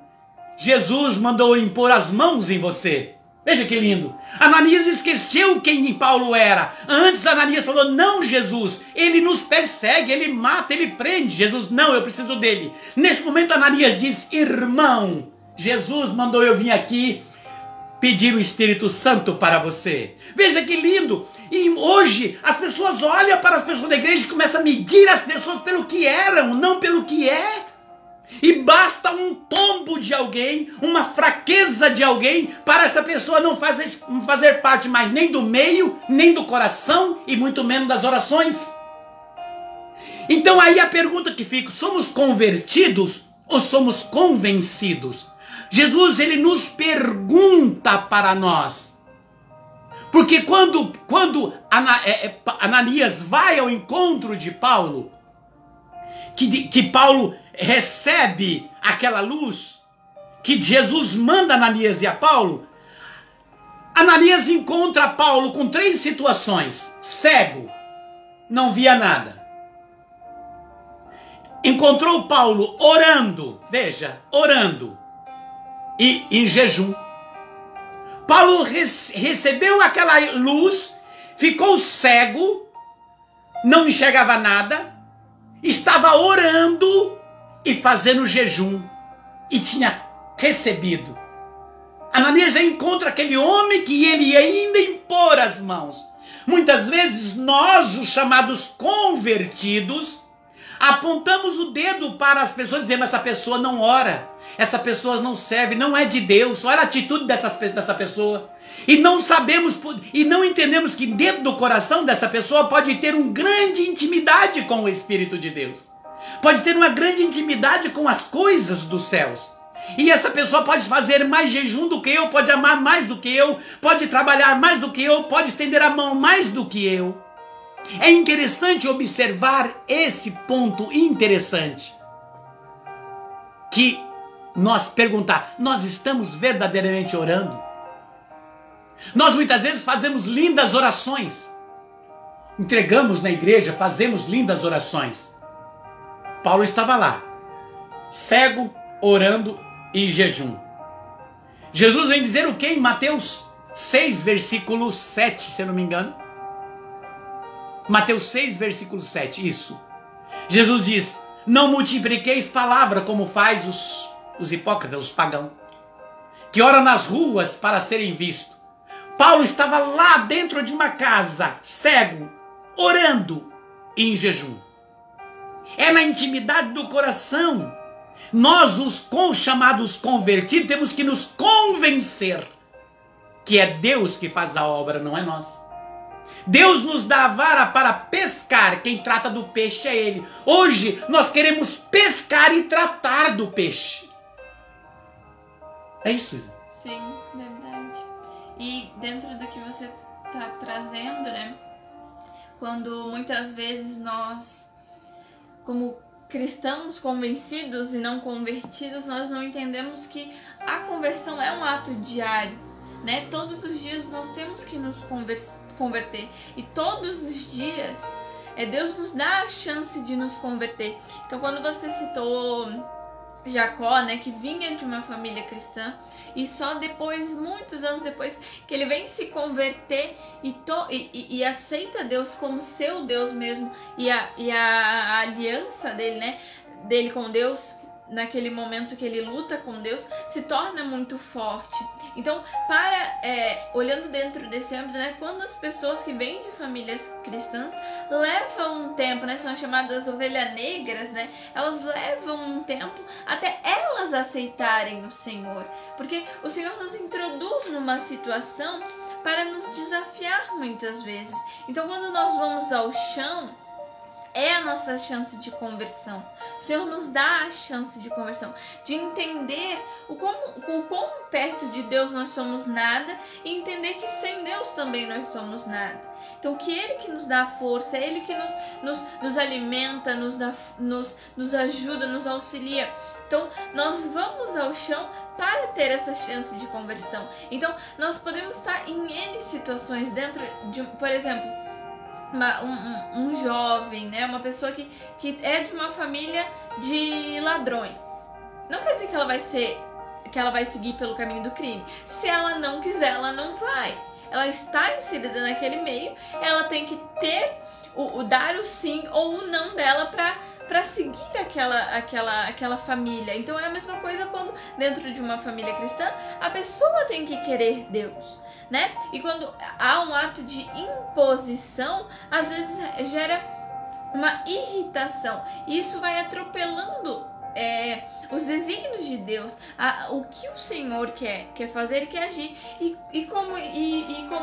Jesus mandou impor as mãos em você. Veja que lindo. Ananias esqueceu quem Paulo era. Antes Ananias falou: não, Jesus, ele nos persegue, ele mata, ele prende. Jesus: não, eu preciso dele. Nesse momento Ananias diz: irmão, Jesus mandou eu vir aqui pedir o Espírito Santo para você. Veja que lindo. E hoje as pessoas olham para as pessoas da igreja e começam a medir as pessoas pelo que eram, não pelo que é. E basta um tombo de alguém, uma fraqueza de alguém, para essa pessoa não fazer parte mais nem do meio, nem do coração, e muito menos das orações. Então aí a pergunta que fica: somos convertidos ou somos convencidos? Jesus, ele nos pergunta para nós. Porque quando Ananias vai ao encontro de Paulo, que Paulo recebe aquela luz, que Jesus manda Ananias e a Paulo, Ananias encontra Paulo com 3 situações: cego, não via nada. Encontrou Paulo orando, veja, orando, e em jejum. Paulo recebeu aquela luz, ficou cego, não enxergava nada, estava orando e fazendo jejum, e tinha recebido. Ananias já encontra aquele homem que ele ia ainda impor as mãos. Muitas vezes nós, os chamados convertidos, apontamos o dedo para as pessoas, dizendo: essa pessoa não ora, essa pessoa não serve, não é de Deus. Olha a atitude dessa pessoa. E não sabemos, e não entendemos que dentro do coração dessa pessoa pode ter uma grande intimidade com o Espírito de Deus, pode ter uma grande intimidade com as coisas dos céus. E essa pessoa pode fazer mais jejum do que eu, pode amar mais do que eu, pode trabalhar mais do que eu, pode estender a mão mais do que eu. É interessante observar esse ponto interessante, que nós perguntar: nós estamos verdadeiramente orando? Nós muitas vezes fazemos lindas orações, entregamos na igreja, fazemos lindas orações. Paulo estava lá, cego, orando e em jejum. Jesus vem dizer o que em Mateus 6, versículo 7, se eu não me engano. Mateus 6, versículo 7, isso. Jesus diz: não multipliqueis palavra como faz os hipócritas, os pagãos, que oram nas ruas para serem vistos. Paulo estava lá dentro de uma casa, cego, orando e em jejum. É na intimidade do coração. Nós, os chamados convertidos, temos que nos convencer que é Deus que faz a obra, não é nós. Deus nos dá a vara para pescar, quem trata do peixe é Ele. Hoje nós queremos pescar e tratar do peixe. É isso, Isa. Sim, verdade. E dentro do que você está trazendo, né? Quando muitas vezes nós, como cristãos convencidos e não convertidos, nós não entendemos que a conversão é um ato diário, né? Todos os dias nós temos que nos converter. E todos os dias Deus nos dá a chance de nos converter. Então, quando você citou Jacó, né, que vinha de uma família cristã, e só depois, muitos anos depois, que ele vem se converter e aceita Deus como seu Deus mesmo, e a aliança dele, né, dele com Deus, naquele momento que ele luta com Deus, se torna muito forte. Então, olhando dentro desse âmbito, né, quando as pessoas que vêm de famílias cristãs levam um tempo, né, são chamadas ovelhas negras, né, elas levam um tempo até elas aceitarem o Senhor, porque o Senhor nos introduz numa situação para nos desafiar muitas vezes. Então, quando nós vamos ao chão, é a nossa chance de conversão. O Senhor nos dá a chance de conversão, de entender o quão perto de Deus nós somos nada, e entender que sem Deus também nós somos nada. Então, que Ele que nos dá a força, é Ele que nos alimenta, nos ajuda, nos auxilia. Então, nós vamos ao chão para ter essa chance de conversão. Então, nós podemos estar em N situações dentro de, por exemplo, um jovem, né? Uma pessoa que é de uma família de ladrões. Não quer dizer que ela vai seguir pelo caminho do crime. Se ela não quiser, ela não vai. Ela está inserida naquele meio, ela tem que ter dar o sim ou o não dela para seguir aquela família. Então é a mesma coisa quando dentro de uma família cristã a pessoa tem que querer Deus, né? E quando há um ato de imposição, às vezes gera uma irritação. E isso vai atropelando os desígnios de Deus, o que o Senhor quer fazer e quer agir. E como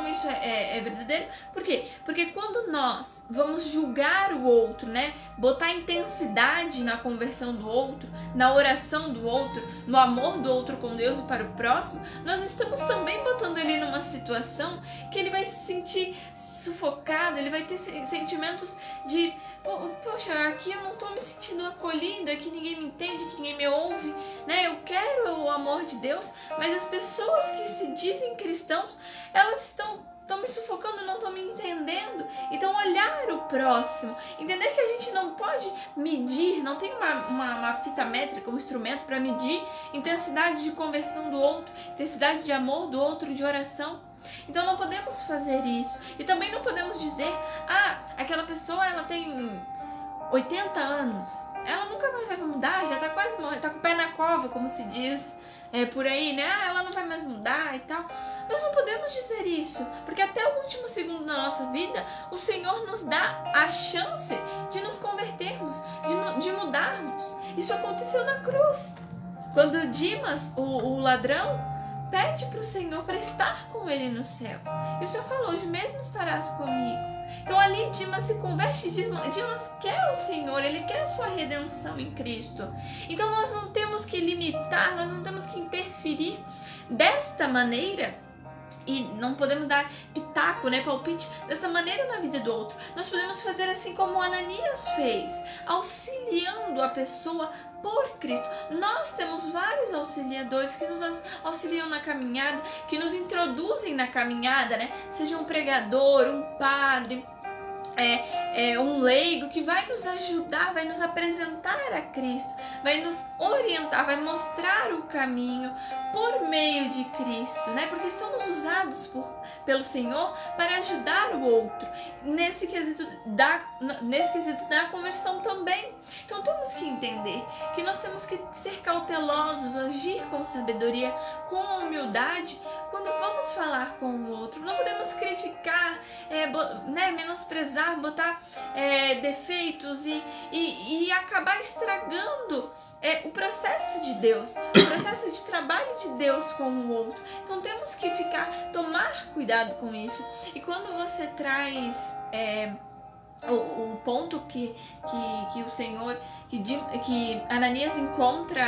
isso é verdadeiro? Por quê? Porque quando nós vamos julgar o outro, né, botar intensidade na conversão do outro, na oração do outro, no amor do outro com Deus e para o próximo, nós estamos também botando ele numa situação que ele vai se sentir sufocado, ele vai ter sentimentos de poxa, aqui eu não tô me sentindo acolhido, aqui ninguém me entende, que ninguém me ouve, né? Eu quero o amor de Deus, mas as pessoas que se dizem cristãos, elas estão me sufocando, não estão me entendendo. Então, olhar o próximo, entender que a gente não pode medir, não tem uma fita métrica, um instrumento para medir intensidade de conversão do outro, intensidade de amor do outro, de oração. Então não podemos fazer isso. E também não podemos dizer, aquela pessoa ela tem 80 anos, ela nunca mais vai mudar, já tá quase morrendo, tá com o pé na cova, como se diz por aí, né? Ela não vai mais mudar e tal. Nós não podemos dizer isso, porque até o último segundo da nossa vida, o Senhor nos dá a chance de nos convertermos, de mudarmos. Isso aconteceu na cruz, quando Dimas, o ladrão, pede para o Senhor para estar com ele no céu. E o Senhor falou, hoje mesmo estarás comigo. Então ali Dimas se converte, Dimas quer o Senhor, ele quer a sua redenção em Cristo. Então nós não temos que limitar, nós não temos que interferir desta maneira. E não podemos dar pitaco, né, palpite dessa maneira na vida do outro. Nós podemos fazer assim como Ananias fez, auxiliando a pessoa por Cristo. Nós temos vários auxiliadores que nos auxiliam na caminhada, que nos introduzem na caminhada, né? Seja um pregador, um padre, um leigo que vai nos ajudar, vai nos apresentar a Cristo, vai nos orientar, vai mostrar o caminho por meio de Cristo, né? Porque somos usados pelo Senhor para ajudar o outro nesse quesito da conversão também. Então temos que entender que nós temos que ser cautelosos, agir com sabedoria, com humildade quando vamos falar com o outro. Não podemos criticar, menosprezar, botar defeitos e acabar estragando o processo de Deus, o processo de trabalho de Deus com o outro. Então temos que tomar cuidado com isso. E quando você traz o ponto que o Senhor, que Ananias encontra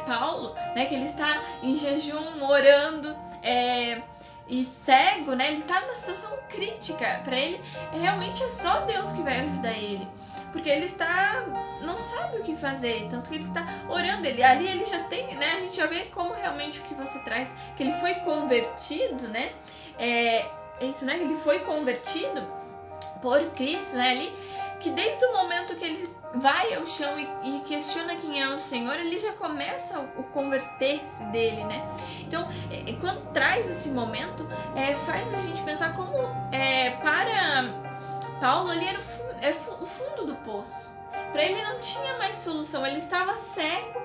Paulo, né, que ele está em jejum, orando, e cego, né, ele está numa situação crítica. Para ele, realmente é só Deus que vai ajudar ele, porque ele não sabe o que fazer, tanto que ele está orando. Ali ele já tem, né, a gente já vê como realmente o que você traz, que ele foi convertido, né, isso, né, ele foi convertido por Cristo, né, ali, que desde o momento que ele vai ao chão e questiona quem é o Senhor, ele já começa o converter-se dele, né? Então, quando traz esse momento, faz a gente pensar como para Paulo ali era o fundo do poço. Para ele não tinha mais solução, ele estava cego,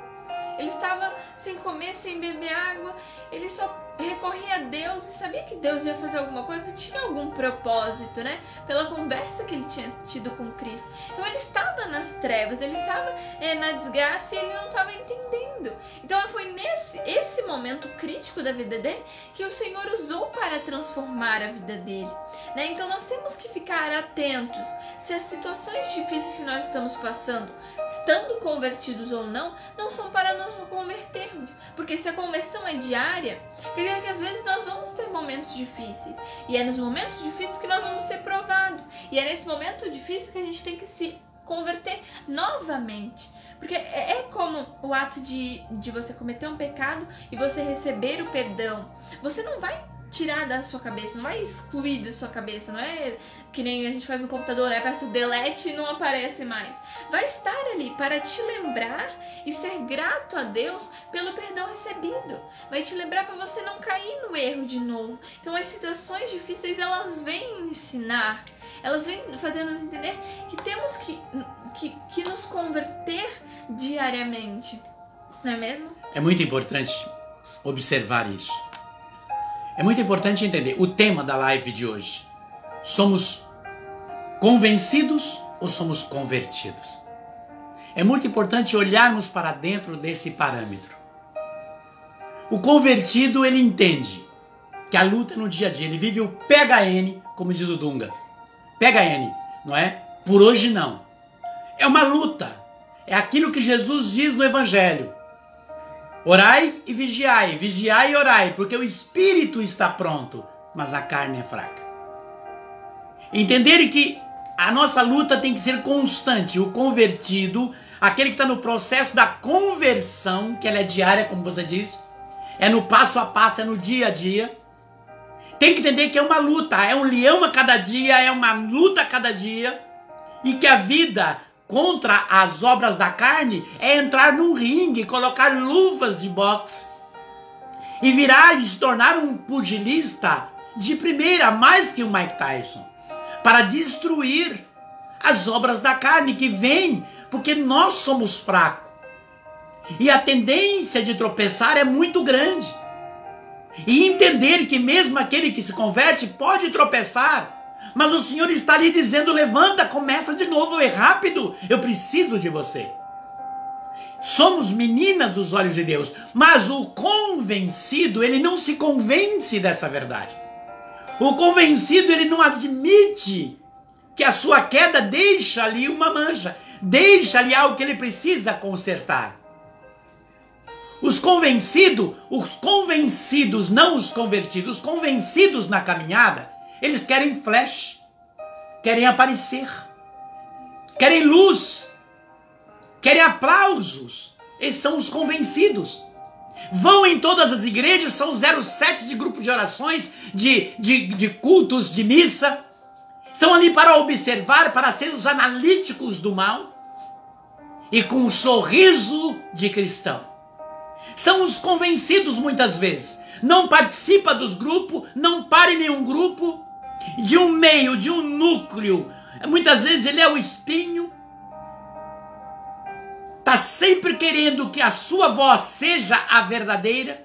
ele estava sem comer, sem beber água, ele só recorria a Deus e sabia que Deus ia fazer alguma coisa, tinha algum propósito, né? Pela conversa que ele tinha tido com Cristo. Então ele estava nas trevas, ele estava na desgraça e ele não estava entendendo. Então foi esse momento crítico da vida dele que o Senhor usou para transformar a vida dele, né? Então nós temos que ficar atentos se as situações difíceis que nós estamos passando, estando convertidos ou não são para nós nos convertermos. Porque se a conversão é diária, quer dizer que às vezes nós vamos ter momentos difíceis. E é nos momentos difíceis que nós vamos ser provados. E é nesse momento difícil que a gente tem que se converter novamente. Porque é como o ato de você cometer um pecado e você receber o perdão. Você não vai tirar da sua cabeça, não vai excluir da sua cabeça, não é que nem a gente faz no computador, né? Aperta o delete e não aparece mais. Vai estar ali para te lembrar e ser grato a Deus pelo perdão recebido. Vai te lembrar para você não cair no erro de novo. Então as situações difíceis, elas vêm ensinar, elas vêm fazer-nos entender que temos que nos converter diariamente, não é mesmo? É muito importante observar isso. É muito importante entender o tema da live de hoje. Somos convencidos ou somos convertidos? É muito importante olharmos para dentro desse parâmetro. O convertido, ele entende que a luta é no dia a dia. Ele vive o PHN, como diz o Dunga. PHN, não é? Por hoje não. É uma luta. É aquilo que Jesus diz no Evangelho. Orai e vigiai, vigiai e orai, porque o espírito está pronto, mas a carne é fraca. Entenderem que a nossa luta tem que ser constante. O convertido, aquele que está no processo da conversão, que ela é diária, como você disse, é no passo a passo, é no dia a dia. Tem que entender que é uma luta, é um leão a cada dia, é uma luta a cada dia, e que a vida contra as obras da carne é entrar num ringue, colocar luvas de boxe e virar e se tornar um pugilista de primeira, mais que o Mike Tyson, para destruir as obras da carne que vêm porque nós somos fracos e a tendência de tropeçar é muito grande. E entender que mesmo aquele que se converte pode tropeçar, mas o Senhor está ali dizendo: levanta, começa de novo, é rápido, eu preciso de você. Somos meninas dos olhos de Deus, mas o convencido, ele não se convence dessa verdade. O convencido, ele não admite que a sua queda deixa ali uma mancha, deixa ali algo que ele precisa consertar. Os convencidos, não os convertidos, os convencidos na caminhada, eles querem flash, querem aparecer, querem luz, querem aplausos. Esses são os convencidos. Vão em todas as igrejas, são 07 de grupo de orações, de cultos, de missa. Estão ali para observar, para ser os analíticos do mal e com um sorriso de cristão. São os convencidos muitas vezes. Não participa dos grupos, não para em nenhum grupo, de um meio, de um núcleo. Muitas vezes ele é o espinho. Está sempre querendo que a sua voz seja a verdadeira.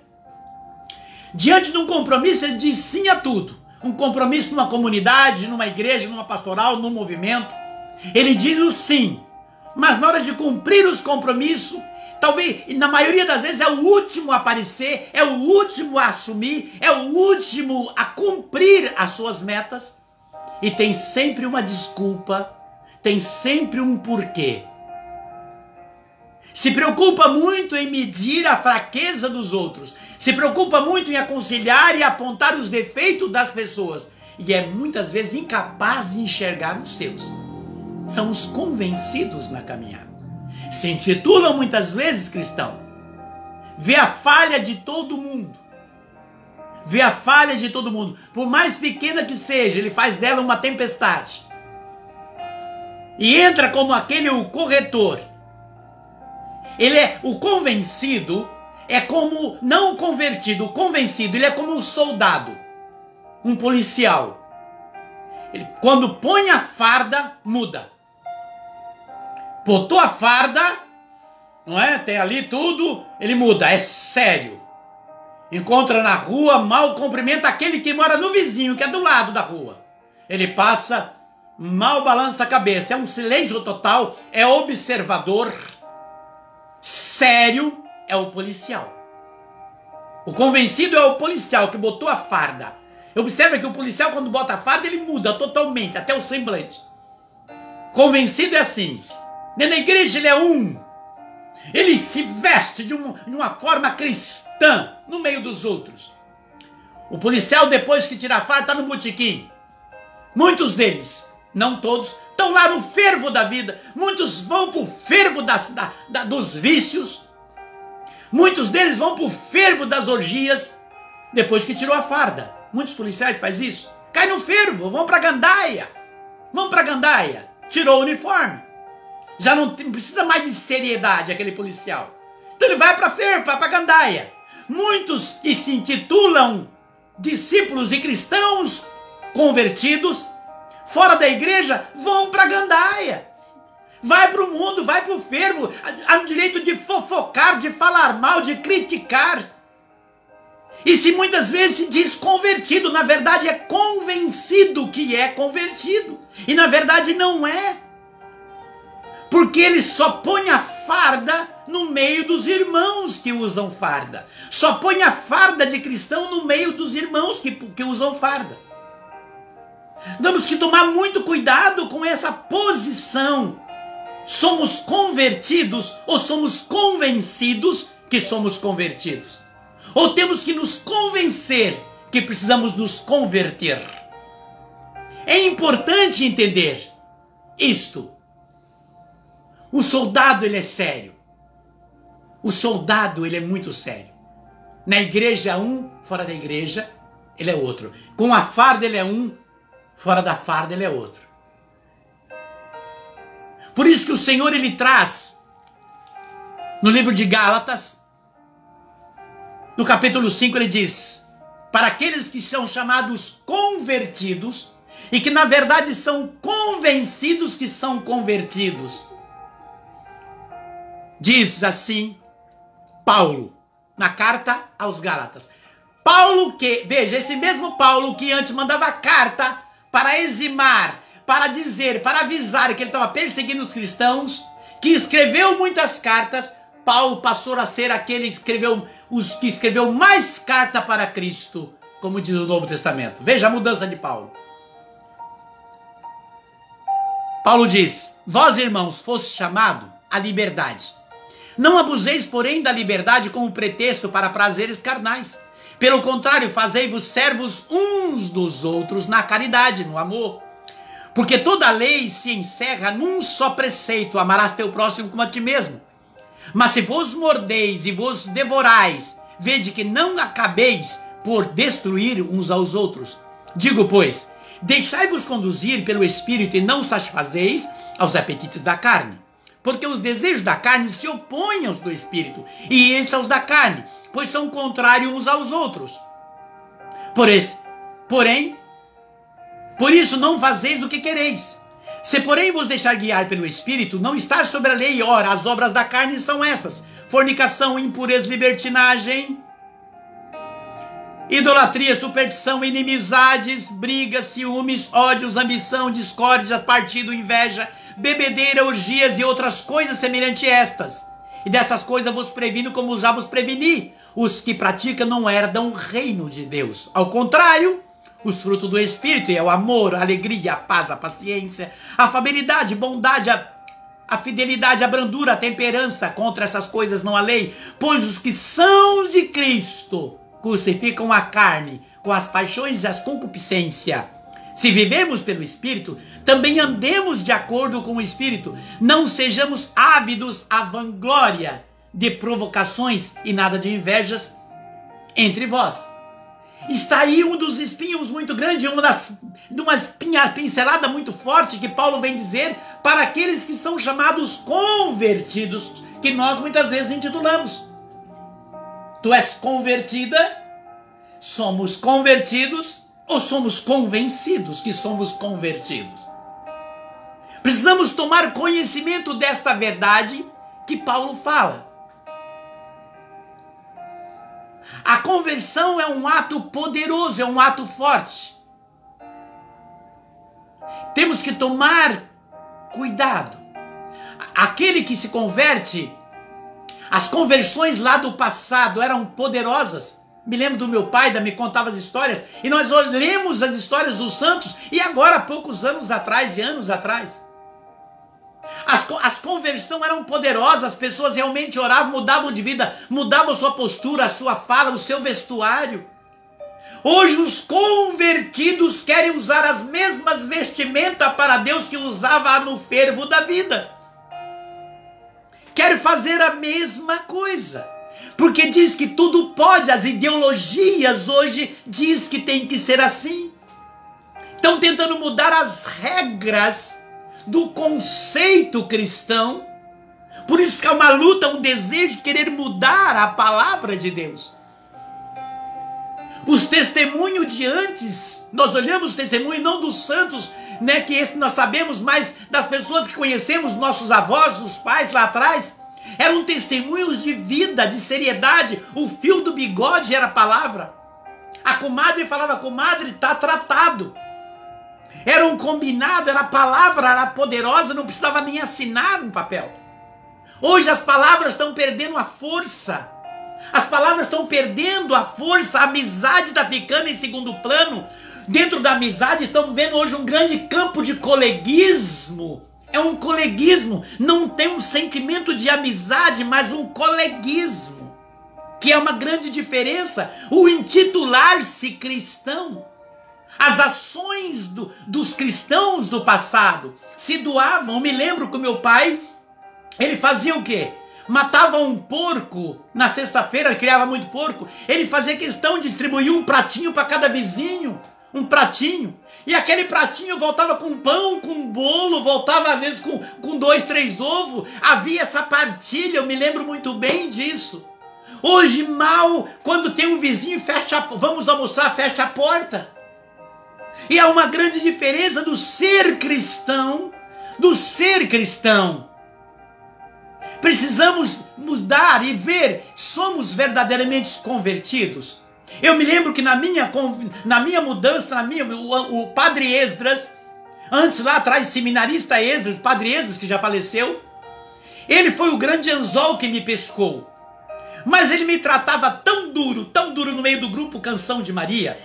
Diante de um compromisso, ele diz sim a tudo. Um compromisso numa comunidade, numa igreja, numa pastoral, num movimento. Ele diz o sim, mas na hora de cumprir os compromissos, talvez, na maioria das vezes, é o último a aparecer, é o último a assumir, é o último a cumprir as suas metas. E tem sempre uma desculpa, tem sempre um porquê. Se preocupa muito em medir a fraqueza dos outros, se preocupa muito em aconselhar e apontar os defeitos das pessoas, e é muitas vezes incapaz de enxergar os seus. São os convencidos na caminhada. Se intitulam muitas vezes cristão. Vê a falha de todo mundo. Vê a falha de todo mundo. Por mais pequena que seja, ele faz dela uma tempestade. E entra como aquele o corretor. Ele é o convencido, é como, não o convertido, o convencido, ele é como um soldado, um policial. Ele, quando põe a farda, muda. Botou a farda, não é? Tem ali tudo, ele muda, é sério. Encontra na rua, mal cumprimenta aquele que mora no vizinho, que é do lado da rua. Ele passa, mal balança a cabeça, é um silêncio total, é observador. Sério é o policial. O convencido é o policial que botou a farda. Observa que o policial, quando bota a farda, ele muda totalmente, até o semblante. Convencido é assim. Dentro da igreja ele é um. Ele se veste de uma forma cristã no meio dos outros. O policial, depois que tira a farda, está no botequim. Muitos deles, não todos, estão lá no fervo da vida. Muitos vão para o fervo dos vícios. Muitos deles vão para o fervo das orgias depois que tirou a farda. Muitos policiais fazem isso. Cai no fervo, vão para a gandaia. Vão para a gandaia. Tirou o uniforme. Já não precisa mais de seriedade aquele policial. Então ele vai para fervo, vai para a gandaia. Muitos que se intitulam discípulos e cristãos convertidos, fora da igreja, vão para a gandaia. Vai para o mundo, vai para o fervo. Há o direito de fofocar, de falar mal, de criticar. E se muitas vezes se diz convertido, na verdade é convencido que é convertido. E na verdade não é. Porque ele só põe a farda no meio dos irmãos que usam farda. Só põe a farda de cristão no meio dos irmãos que usam farda. Temos que tomar muito cuidado com essa posição. Somos convertidos ou somos convencidos que somos convertidos? Ou temos que nos convencer que precisamos nos converter? É importante entender isto. O soldado, ele é sério. O soldado, ele é muito sério. Na igreja um, fora da igreja, ele é outro. Com a farda, ele é um, fora da farda, ele é outro. Por isso que o Senhor, ele traz, no livro de Gálatas, no capítulo 5, ele diz, para aqueles que são chamados convertidos, e que na verdade são convencidos que são convertidos. Diz assim Paulo, na carta aos Gálatas. Paulo que, veja, esse mesmo Paulo que antes mandava carta para eximar, para dizer, para avisar que ele estava perseguindo os cristãos, que escreveu muitas cartas, Paulo passou a ser aquele que escreveu mais carta para Cristo, como diz o Novo Testamento. Veja a mudança de Paulo. Paulo diz, vós irmãos, foste chamado à liberdade. Não abuseis, porém, da liberdade como pretexto para prazeres carnais. Pelo contrário, fazei-vos servos uns dos outros na caridade, no amor. Porque toda a lei se encerra num só preceito, amarás teu próximo como a ti mesmo. Mas se vos mordeis e vos devorais, vede que não acabeis por destruir uns aos outros. Digo, pois, deixai-vos conduzir pelo Espírito e não satisfazeis aos apetites da carne. Porque os desejos da carne se opõem aos do Espírito, e esses aos da carne, pois são contrários uns aos outros. Por isso não fazeis o que quereis. Se porém vos deixar guiar pelo Espírito, não estar sobre a lei. Ora, as obras da carne são essas: fornicação, impureza, libertinagem, idolatria, superstição, inimizades, brigas, ciúmes, ódios, ambição, discórdia, partido, inveja, bebedeira, orgias e outras coisas semelhantes a estas. E dessas coisas vos previno como já vos preveni. Os que praticam não herdam o reino de Deus. Ao contrário, os frutos do Espírito é o amor, a alegria, a paz, a paciência, a afabilidade, bondade, a fidelidade, a brandura, a temperança. Contra essas coisas não há lei. Pois os que são de Cristo crucificam a carne com as paixões e as concupiscências. Se vivemos pelo Espírito, também andemos de acordo com o Espírito. Não sejamos ávidos à vanglória, de provocações e nada de invejas entre vós. Está aí um dos espinhos muito grande, uma pincelada muito forte que Paulo vem dizer para aqueles que são chamados convertidos, que nós muitas vezes intitulamos. Tu és convertida, somos convertidos, ou somos convencidos que somos convertidos? Precisamos tomar conhecimento desta verdade que Paulo fala. A conversão é um ato poderoso, é um ato forte. Temos que tomar cuidado. Aquele que se converte, as conversões lá do passado eram poderosas. Me lembro do meu pai, me contava as histórias, e nós lemos as histórias dos santos, e agora, há poucos anos atrás, as conversões eram poderosas, as pessoas realmente oravam, mudavam de vida, mudavam sua postura, a sua fala, o seu vestuário. Hoje os convertidos querem usar as mesmas vestimentas para Deus que usava no fervo da vida. Querem fazer a mesma coisa. Porque diz que tudo pode, as ideologias hoje diz que tem que ser assim. Estão tentando mudar as regras do conceito cristão. Por isso que há uma luta, um desejo de querer mudar a palavra de Deus. Os testemunhos de antes, nós olhamos os testemunhos não dos santos, né, que esse nós sabemos, mas das pessoas que conhecemos, nossos avós, os pais lá atrás. Eram testemunhos de vida, de seriedade. O fio do bigode era a palavra. A comadre falava, comadre, está tratado. Era um combinado, era a palavra, era poderosa, não precisava nem assinar um papel. Hoje as palavras estão perdendo a força. As palavras estão perdendo a força, a amizade está ficando em segundo plano. Dentro da amizade estamos vendo hoje um grande campo de coleguismo. É um coleguismo, não tem um sentimento de amizade, mas um coleguismo, que é uma grande diferença. O intitular-se cristão, as ações dos cristãos do passado se doavam. Eu me lembro que o meu pai, ele fazia o quê? Matava um porco na sexta-feira, criava muito porco, ele fazia questão de distribuir um pratinho para cada vizinho, um pratinho. E aquele pratinho voltava com pão, com bolo, voltava às vezes com 2, 3 ovos. Havia essa partilha, eu me lembro muito bem disso. Hoje mal, quando tem um vizinho, vamos almoçar, fecha a porta. E há uma grande diferença do ser cristão, Precisamos mudar e ver, somos verdadeiramente convertidos. Eu me lembro que na minha mudança, o padre Esdras, antes lá atrás, seminarista Esdras, padre Esdras que já faleceu, ele foi o grande anzol que me pescou. Mas ele me tratava tão duro no meio do grupo Canção de Maria.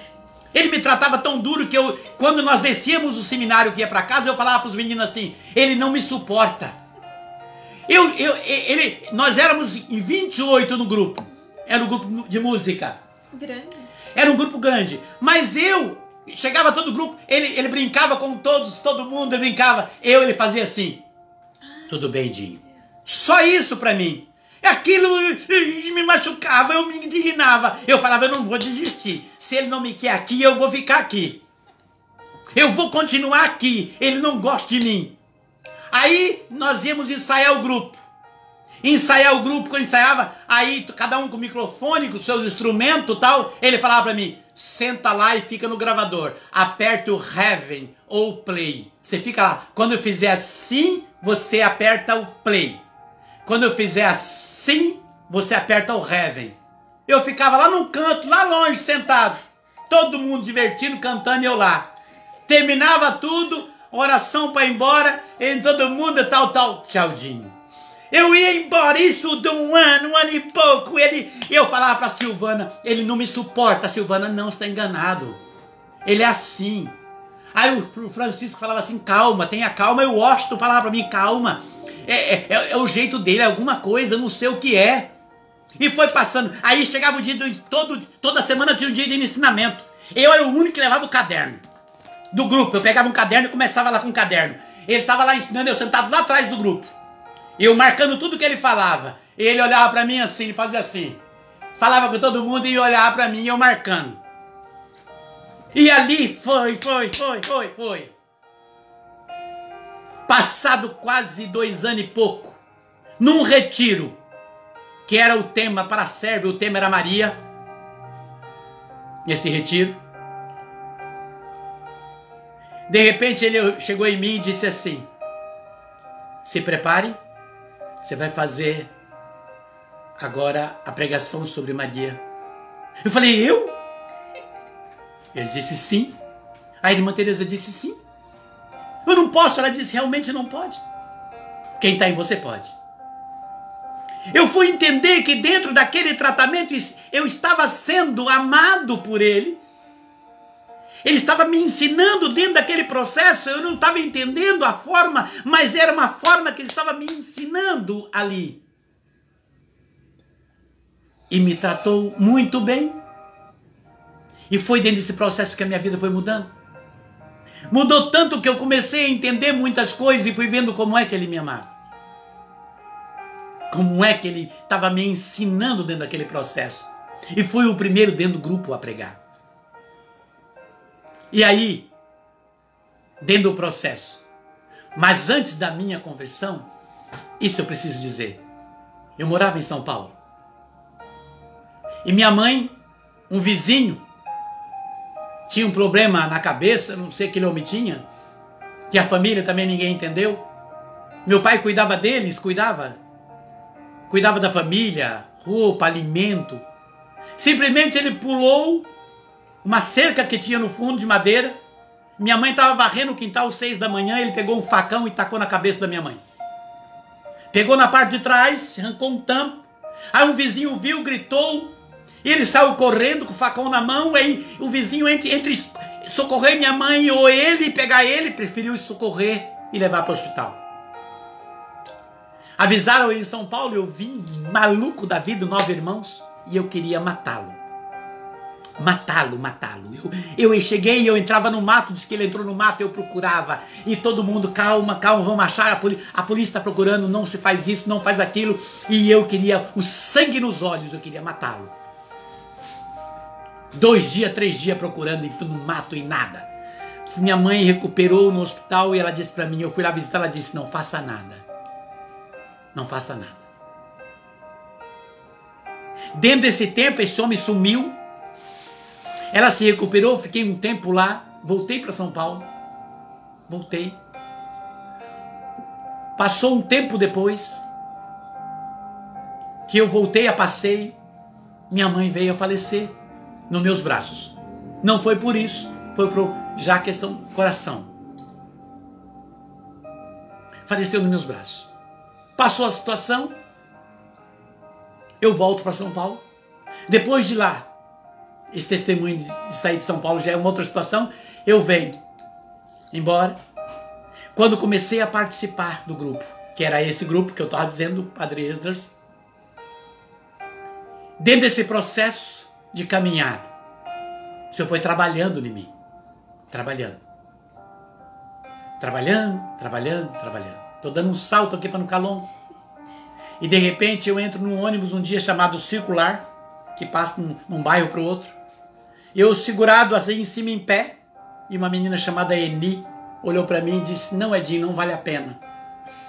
Ele me tratava tão duro que quando nós descíamos o seminário que ia para casa, eu falava para os meninos assim, ele não me suporta. Nós éramos em 28 no grupo, era um grupo de música. Grande. Era um grupo grande, mas chegava todo o grupo, ele brincava com todo mundo, ele fazia assim, tudo bem, Dinho. Só isso pra mim. Aquilo me machucava, eu me indignava. Eu falava, eu não vou desistir. Se ele não me quer aqui, eu vou ficar aqui. Eu vou continuar aqui. Ele não gosta de mim. Aí nós íamos ensaiar o grupo. Quando ensaiava, aí cada um com o microfone, com seus instrumentos e tal, ele falava pra mim, senta lá e fica no gravador, aperta o Heaven ou Play. Você fica lá, quando eu fizer assim, você aperta o Play. Quando eu fizer assim, você aperta o Heaven. Eu ficava lá num canto, lá longe, sentado, todo mundo divertindo, cantando e eu lá. Terminava tudo, oração para ir embora, e todo mundo, tal, tchaudinho. Eu ia embora, isso de um ano e pouco, eu falava para Silvana, ele não me suporta, Silvana, não, está enganado, ele é assim. Aí o Francisco falava assim, calma, tenha calma, e o Washington falava para mim, calma, é o jeito dele, é alguma coisa, eu não sei o que é. E foi passando, aí chegava o dia, toda semana tinha um dia de ensinamento, eu era o único que levava o caderno do grupo, eu pegava um caderno e começava lá com o caderno, ele estava lá ensinando, eu sentado lá atrás do grupo, eu marcando tudo que ele falava, ele olhava para mim assim, ele fazia assim, falava com todo mundo e olhava para mim e eu marcando. E ali foi. Passado quase 2 anos e pouco, num retiro, que era o tema para a Sérvia, o tema era Maria, nesse retiro, de repente ele chegou em mim e disse assim, se prepare, você vai fazer agora a pregação sobre Maria. Eu falei, eu? Ele disse sim. A irmã Teresa disse sim. Eu não posso. Ela disse, realmente não pode. Quem está em você pode. Eu fui entender que dentro daquele tratamento eu estava sendo amado por ele. Ele estava me ensinando dentro daquele processo. Eu não estava entendendo a forma, mas era uma forma que ele estava me ensinando ali. E me tratou muito bem. E foi dentro desse processo que a minha vida foi mudando. Mudou tanto que eu comecei a entender muitas coisas e fui vendo como é que ele me amava. Como é que ele estava me ensinando dentro daquele processo. E fui o primeiro dentro do grupo a pregar. E aí, dentro do processo, mas antes da minha conversão, isso eu preciso dizer, eu morava em São Paulo. E minha mãe, um vizinho, tinha um problema na cabeça, não sei o que ele homem tinha, que a família também ninguém entendeu. Meu pai cuidava deles, cuidava da família, roupa, alimento. Simplesmente ele pulou uma cerca que tinha no fundo de madeira. Minha mãe estava varrendo o quintal às 6 da manhã, ele pegou um facão e tacou na cabeça da minha mãe. Pegou na parte de trás, arrancou um tampo. Aí um vizinho viu, gritou. Ele saiu correndo com o facão na mão, aí o vizinho entre socorrer minha mãe ou ele pegar ele, preferiu socorrer e levar para o hospital. Avisaram eu em São Paulo, eu vim maluco da vida, 9 irmãos, e eu queria matá-lo. Matá-lo. Eu cheguei, eu entrava no mato, disse que ele entrou no mato, eu procurava, e todo mundo, calma, vamos achar, a polícia está procurando, não se faz isso, não faz aquilo, e eu queria, o sangue nos olhos, eu queria matá-lo. 2 dias, 3 dias procurando no mato e nada. Minha mãe recuperou no hospital e ela disse para mim, eu fui lá visitar, ela disse, não faça nada. Não faça nada. Dentro desse tempo, esse homem sumiu. Ela se recuperou, fiquei um tempo lá, voltei para São Paulo. Voltei. Passou um tempo depois, que eu voltei a passeio, minha mãe veio a falecer nos meus braços. Não foi por isso, foi por já questão do coração. Faleceu nos meus braços. Passou a situação, eu volto para São Paulo. Depois de lá, esse testemunho de sair de São Paulo já é uma outra situação, eu venho embora. Quando comecei a participar do grupo, que era esse grupo que eu estava dizendo, Padre Esdras, dentro desse processo de caminhada, o Senhor foi trabalhando em mim. Trabalhando. Estou dando um salto aqui para não ficar longo. E de repente eu entro num ônibus um dia chamado Circular, que passa num bairro para o outro. Eu segurado assim em cima em pé, e uma menina chamada Eni olhou para mim e disse, não, Edinho, não vale a pena.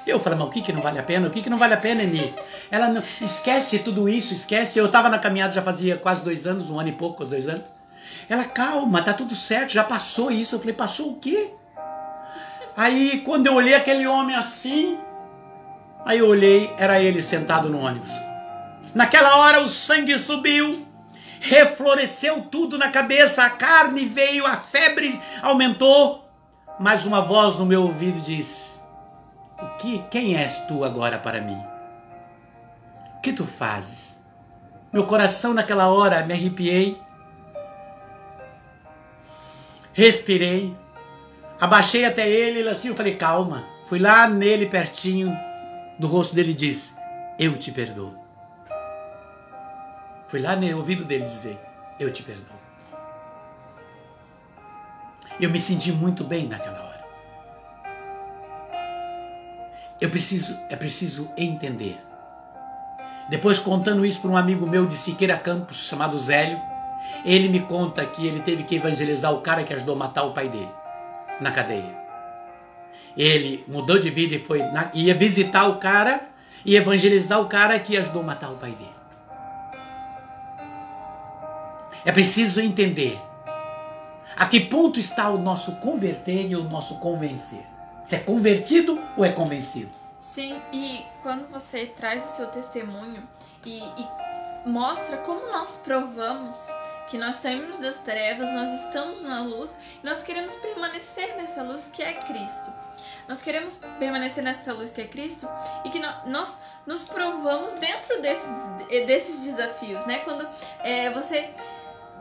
Eu falei, mas o que não vale a pena? O que não vale a pena, Eni? Ela, não, esquece tudo isso, esquece. Eu estava na caminhada já fazia quase 2 anos, 1 ano e pouco, quase 2 anos. Ela, calma, tá tudo certo, já passou isso. Eu falei, passou o quê? Aí, quando eu olhei aquele homem assim, aí eu olhei, era ele sentado no ônibus. Naquela hora o sangue subiu, refloresceu tudo na cabeça, a carne veio, a febre aumentou. mas uma voz no meu ouvido diz: quem és tu agora para mim? O que tu fazes? Meu coração naquela hora, me arrepiei, respirei, abaixei até ele, assim, eu falei: calma. Fui lá nele, pertinho do rosto dele, e disse: eu te perdoo. Fui lá no ouvido dele dizer: eu te perdoo. Eu me senti muito bem naquela hora. É preciso entender. Depois, contando isso para um amigo meu de Siqueira Campos, chamado Zélio, ele me conta que ele teve que evangelizar o cara que ajudou a matar o pai dele na cadeia. Ele mudou de vida e ia visitar o cara e evangelizar o cara que ajudou a matar o pai dele. É preciso entender a que ponto está o nosso converter e o nosso convencer. Se é convertido ou é convencido? Sim, e quando você traz o seu testemunho e mostra como nós provamos que nós saímos das trevas, nós estamos na luz e nós queremos permanecer nessa luz que é Cristo. Nós queremos permanecer nessa luz que é Cristo e que nós nos provamos dentro desses desafios, né? Quando você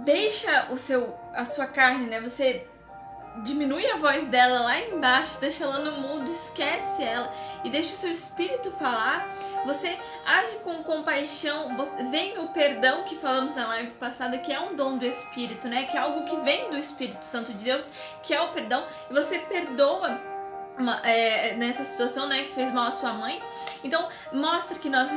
deixa a sua carne, né? Você diminui a voz dela lá embaixo, deixa ela no mudo, esquece ela e deixa o seu espírito falar. Você age com compaixão, vem o perdão que falamos na live passada, que é um dom do Espírito, né? Que é algo que vem do Espírito Santo de Deus, que é o perdão, e você perdoa nessa situação, né, que fez mal à sua mãe. Então mostra que nós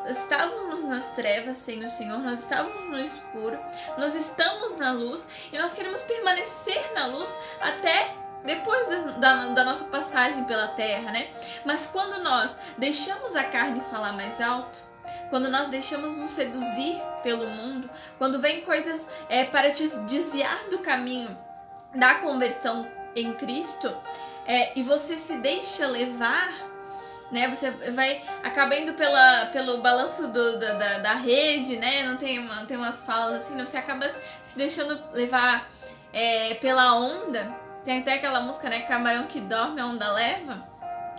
estávamos nas trevas sem o Senhor, nós estávamos no escuro, nós estamos na luz e nós queremos permanecer na luz até depois da nossa passagem pela terra, né? Mas quando nós deixamos a carne falar mais alto, quando nós deixamos nos seduzir pelo mundo, quando vem coisas para te desviar do caminho da conversão em Cristo, e você se deixa levar, né? Você vai acabar indo pelo balanço da rede, né? Não tem umas falas assim, né? Você acaba se deixando levar pela onda. Tem até aquela música, né? Camarão que dorme, a onda leva.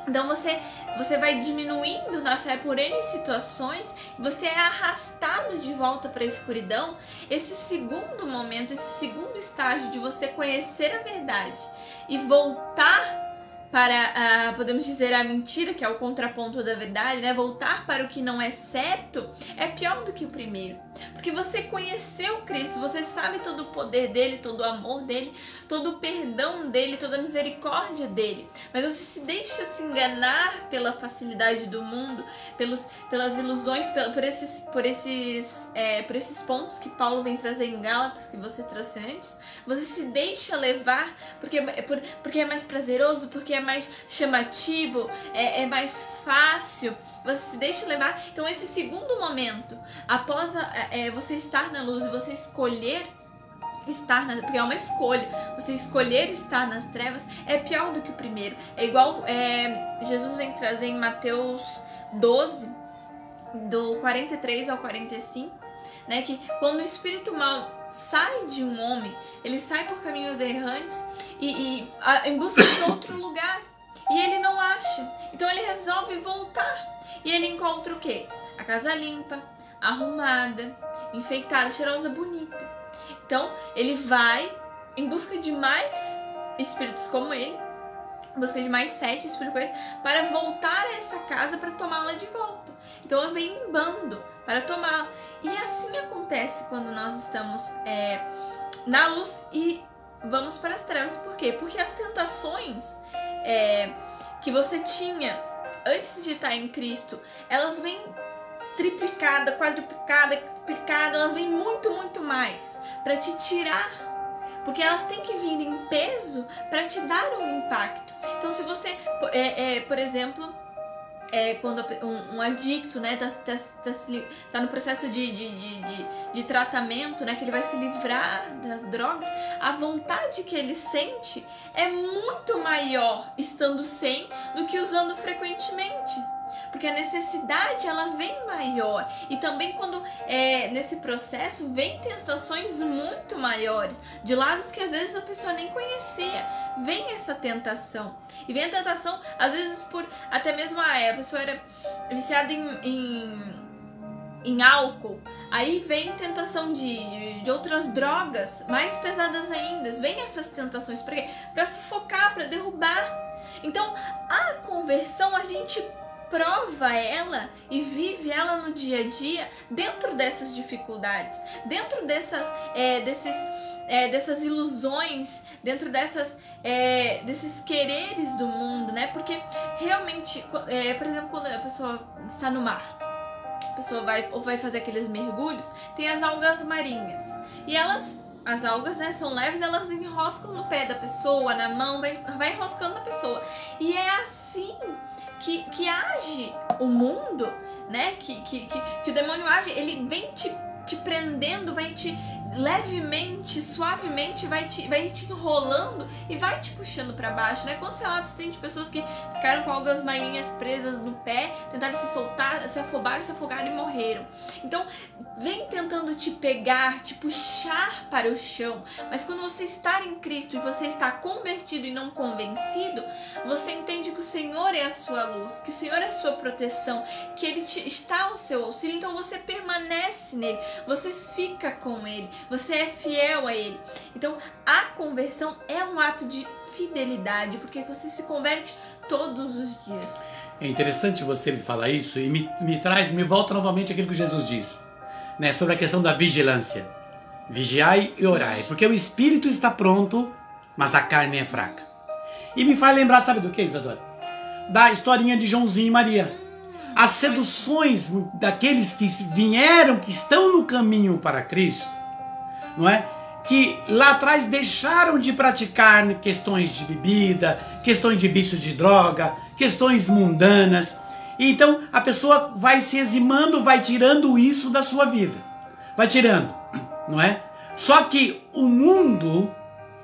Então você vai diminuindo na fé por N situações, você é arrastado de volta para a escuridão. Esse segundo momento, esse segundo estágio de você conhecer a verdade e voltar para, podemos dizer, a mentira, que é o contraponto da verdade, né? Voltar para o que não é certo é pior do que o primeiro. Porque você conheceu Cristo, você sabe todo o poder dele, todo o amor dele, todo o perdão dele, toda a misericórdia dele. Mas você se deixa se enganar pela facilidade do mundo, pelas ilusões, por esses pontos que Paulo vem trazer em Gálatas, que você trouxe antes. Você se deixa levar porque é mais prazeroso, porque é mais chamativo, é mais fácil. Você se deixa levar. Então esse segundo momento, após você estar na luz e você escolher estar porque é uma escolha, você escolher estar nas trevas é pior do que o primeiro. É igual Jesus vem trazer em Mateus 12, do 43 ao 45, né, que quando o espírito mau sai de um homem, ele sai por caminhos errantes e em busca de outro lugar, e ele não acha. Então ele resolve voltar e ele encontra o quê? A casa limpa, arrumada, enfeitada, cheirosa, bonita. Então ele vai em busca de mais espíritos como ele, em busca de mais 7 espíritos como ele, para voltar a essa casa para tomá-la de volta. Então ele vem em bando para tomá-la. E assim acontece quando nós estamos na luz e vamos para as trevas. Por quê? Porque as tentações que você tinha antes de estar em Cristo, elas vêm triplicada, quadruplicada, triplicada, elas vêm muito, muito mais para te tirar, porque elas têm que vir em peso para te dar um impacto. Então se você, por exemplo, quando um adicto, né, tá no processo de tratamento, né, que ele vai se livrar das drogas, a vontade que ele sente é muito maior estando sem do que usando frequentemente. porque a necessidade ela vem maior. E também quando nesse processo vem tentações muito maiores, de lados que às vezes a pessoa nem conhecia, vem essa tentação. E vem a tentação, às vezes por até mesmo a pessoa era viciada em álcool, aí vem tentação de outras drogas mais pesadas ainda, vem essas tentações para quê? Para sufocar, para derrubar. Então a conversão a gente prova ela e vive ela no dia a dia dentro dessas dificuldades, dentro dessas ilusões, dentro desses quereres do mundo, né? Porque realmente, por exemplo, quando a pessoa está no mar, a pessoa vai fazer aqueles mergulhos, tem as algas marinhas. E as algas, né, são leves, elas enroscam no pé da pessoa, na mão, vai enroscando na pessoa. E é assim que age o mundo, né? Que o demônio age, ele vem te prendendo, vai te levemente, suavemente, vai te enrolando e vai te puxando para baixo, né? Quantos relatos tem de pessoas que ficaram com algas marinhas presas no pé, tentaram se soltar, se afogaram e morreram. Então, vem tentando te pegar, te puxar para o chão, mas quando você está em Cristo e você está convertido e não convencido, você entende que o Senhor é a sua luz, que o Senhor é a sua proteção, que Ele está ao seu auxílio, então você permanece nele, você fica com Ele, você é fiel a Ele. Então a conversão é um ato de fidelidade, porque você se converte todos os dias. É interessante você me falar isso e me volta novamente aquilo que Jesus diz, né, sobre a questão da vigilância. Vigiai e orai, porque o espírito está pronto, mas a carne é fraca. E me faz lembrar, sabe do que, Isadora? Da historinha de Joãozinho e Maria. As seduções daqueles que vieram, que estão no caminho para Cristo, não é? Que lá atrás deixaram de praticar questões de bebida, questões de vício de droga, questões mundanas. E então a pessoa vai se eximando, vai tirando isso da sua vida. Vai tirando, não é? Só que o mundo,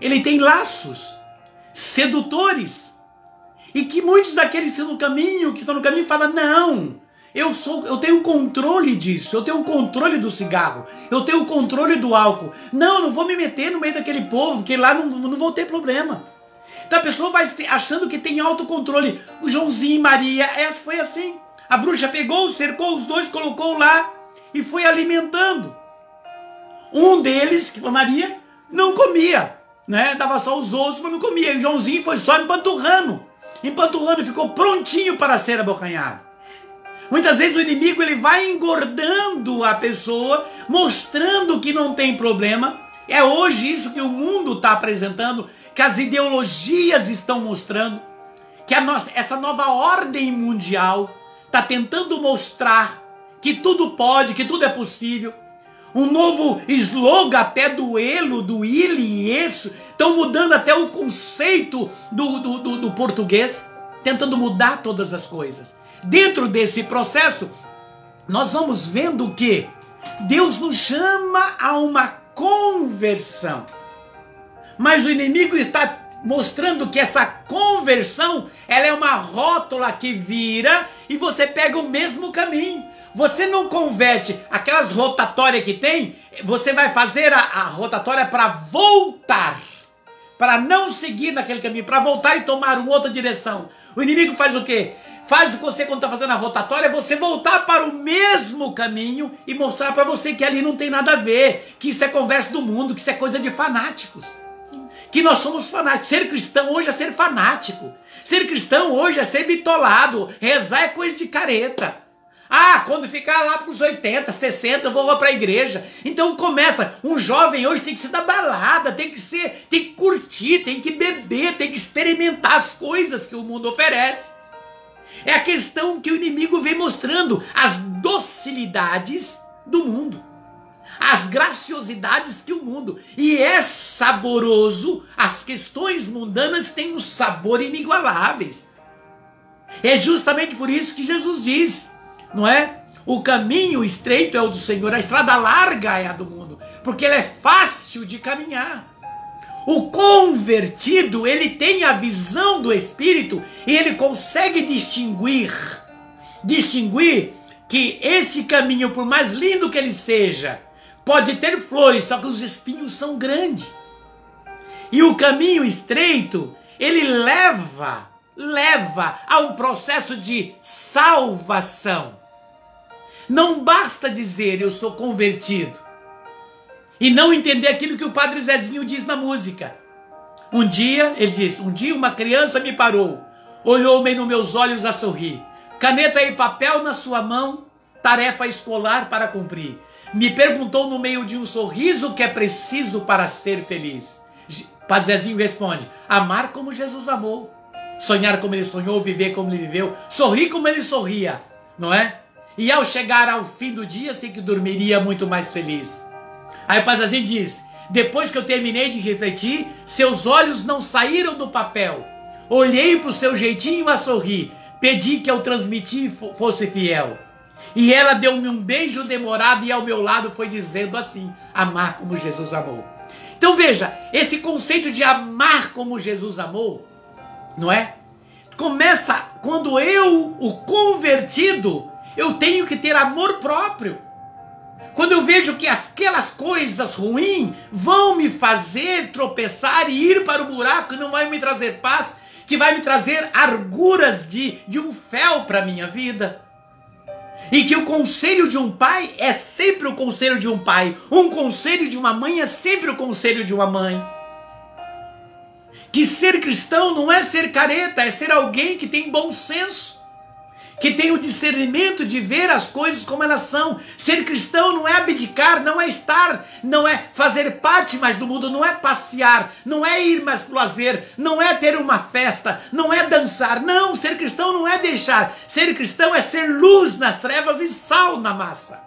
ele tem laços sedutores. E que muitos daqueles que estão no caminho falam, não, eu tenho controle disso, eu tenho controle do cigarro, eu tenho controle do álcool. Não vou me meter no meio daquele povo, porque lá não vou ter problema. Então a pessoa vai achando que tem autocontrole. O Joãozinho e Maria, foi assim. A bruxa pegou, cercou os dois, colocou lá e foi alimentando. Um deles, que foi Maria, não comia, né? Dava só os ossos, mas não comia. E o Joãozinho foi só empanturrando, ficou prontinho para ser abocanhado. Muitas vezes o inimigo ele vai engordando a pessoa, mostrando que não tem problema. É hoje isso que o mundo está apresentando, que as ideologias estão mostrando, que essa nova ordem mundial está tentando mostrar que tudo pode, que tudo é possível. Um novo slogan até do elo, do ile e isso, estão mudando até o conceito do português, tentando mudar todas as coisas. Dentro desse processo, nós vamos vendo que Deus nos chama a uma conversão. Mas o inimigo está mostrando que essa conversão, ela é uma rótula que vira e você pega o mesmo caminho. Você não converte aquelas rotatórias que tem, você vai fazer a rotatória para voltar, para não seguir naquele caminho, para voltar e tomar uma outra direção. O inimigo faz o quê? Faz você, quando está fazendo a rotatória, você voltar para o mesmo caminho e mostrar para você que ali não tem nada a ver, que isso é conversa do mundo, que isso é coisa de fanáticos. Que nós somos fanáticos. Ser cristão hoje é ser fanático. Ser cristão hoje é ser bitolado. Rezar é coisa de careta. Ah, quando ficar lá para os 80, 60, eu vou para a igreja. Então começa, um jovem hoje tem que ser da balada, tem que curtir, tem que beber, tem que experimentar as coisas que o mundo oferece. É a questão que o inimigo vem mostrando, as docilidades do mundo, as graciosidades que o mundo, e é saboroso, as questões mundanas têm um sabor inigualáveis. É justamente por isso que Jesus diz, não é? O caminho estreito é o do Senhor, a estrada larga é a do mundo, porque ela é fácil de caminhar. O convertido, ele tem a visão do Espírito e ele consegue distinguir distinguir que esse caminho, por mais lindo que ele seja, pode ter flores, só que os espinhos são grandes. E o caminho estreito, ele leva a um processo de salvação. Não basta dizer eu sou convertido e não entender aquilo que o Padre Zezinho diz na música. Um dia, ele diz, um dia uma criança me parou, olhou-me nos meus olhos a sorrir, caneta e papel na sua mão, tarefa escolar para cumprir. Me perguntou no meio de um sorriso o que é preciso para ser feliz. Padre Zezinho responde, amar como Jesus amou, sonhar como ele sonhou, viver como ele viveu, sorrir como ele sorria, não é? E ao chegar ao fim do dia, sei que dormiria muito mais feliz. Aí o Padre Zezinho diz, depois que eu terminei de refletir, seus olhos não saíram do papel. Olhei para o seu jeitinho a sorrir, pedi que eu transmitir fosse fiel. E ela deu-me um beijo demorado e ao meu lado foi dizendo assim, amar como Jesus amou. Então veja, esse conceito de amar como Jesus amou, não é? Começa quando eu, o convertido, eu tenho que ter amor próprio. Quando eu vejo que aquelas coisas ruins vão me fazer tropeçar e ir para o buraco e não vai me trazer paz, que vai me trazer arguras de um fel para a minha vida. E que o conselho de um pai é sempre o conselho de um pai. Um conselho de uma mãe é sempre o conselho de uma mãe. Que ser cristão não é ser careta, é ser alguém que tem bom senso. Que tem o discernimento de ver as coisas como elas são. Ser cristão não é abdicar, não é estar, não é fazer parte mais do mundo, não é passear, não é ir mais pro lazer, não é ter uma festa, não é dançar. Não, ser cristão não é deixar. Ser cristão é ser luz nas trevas e sal na massa.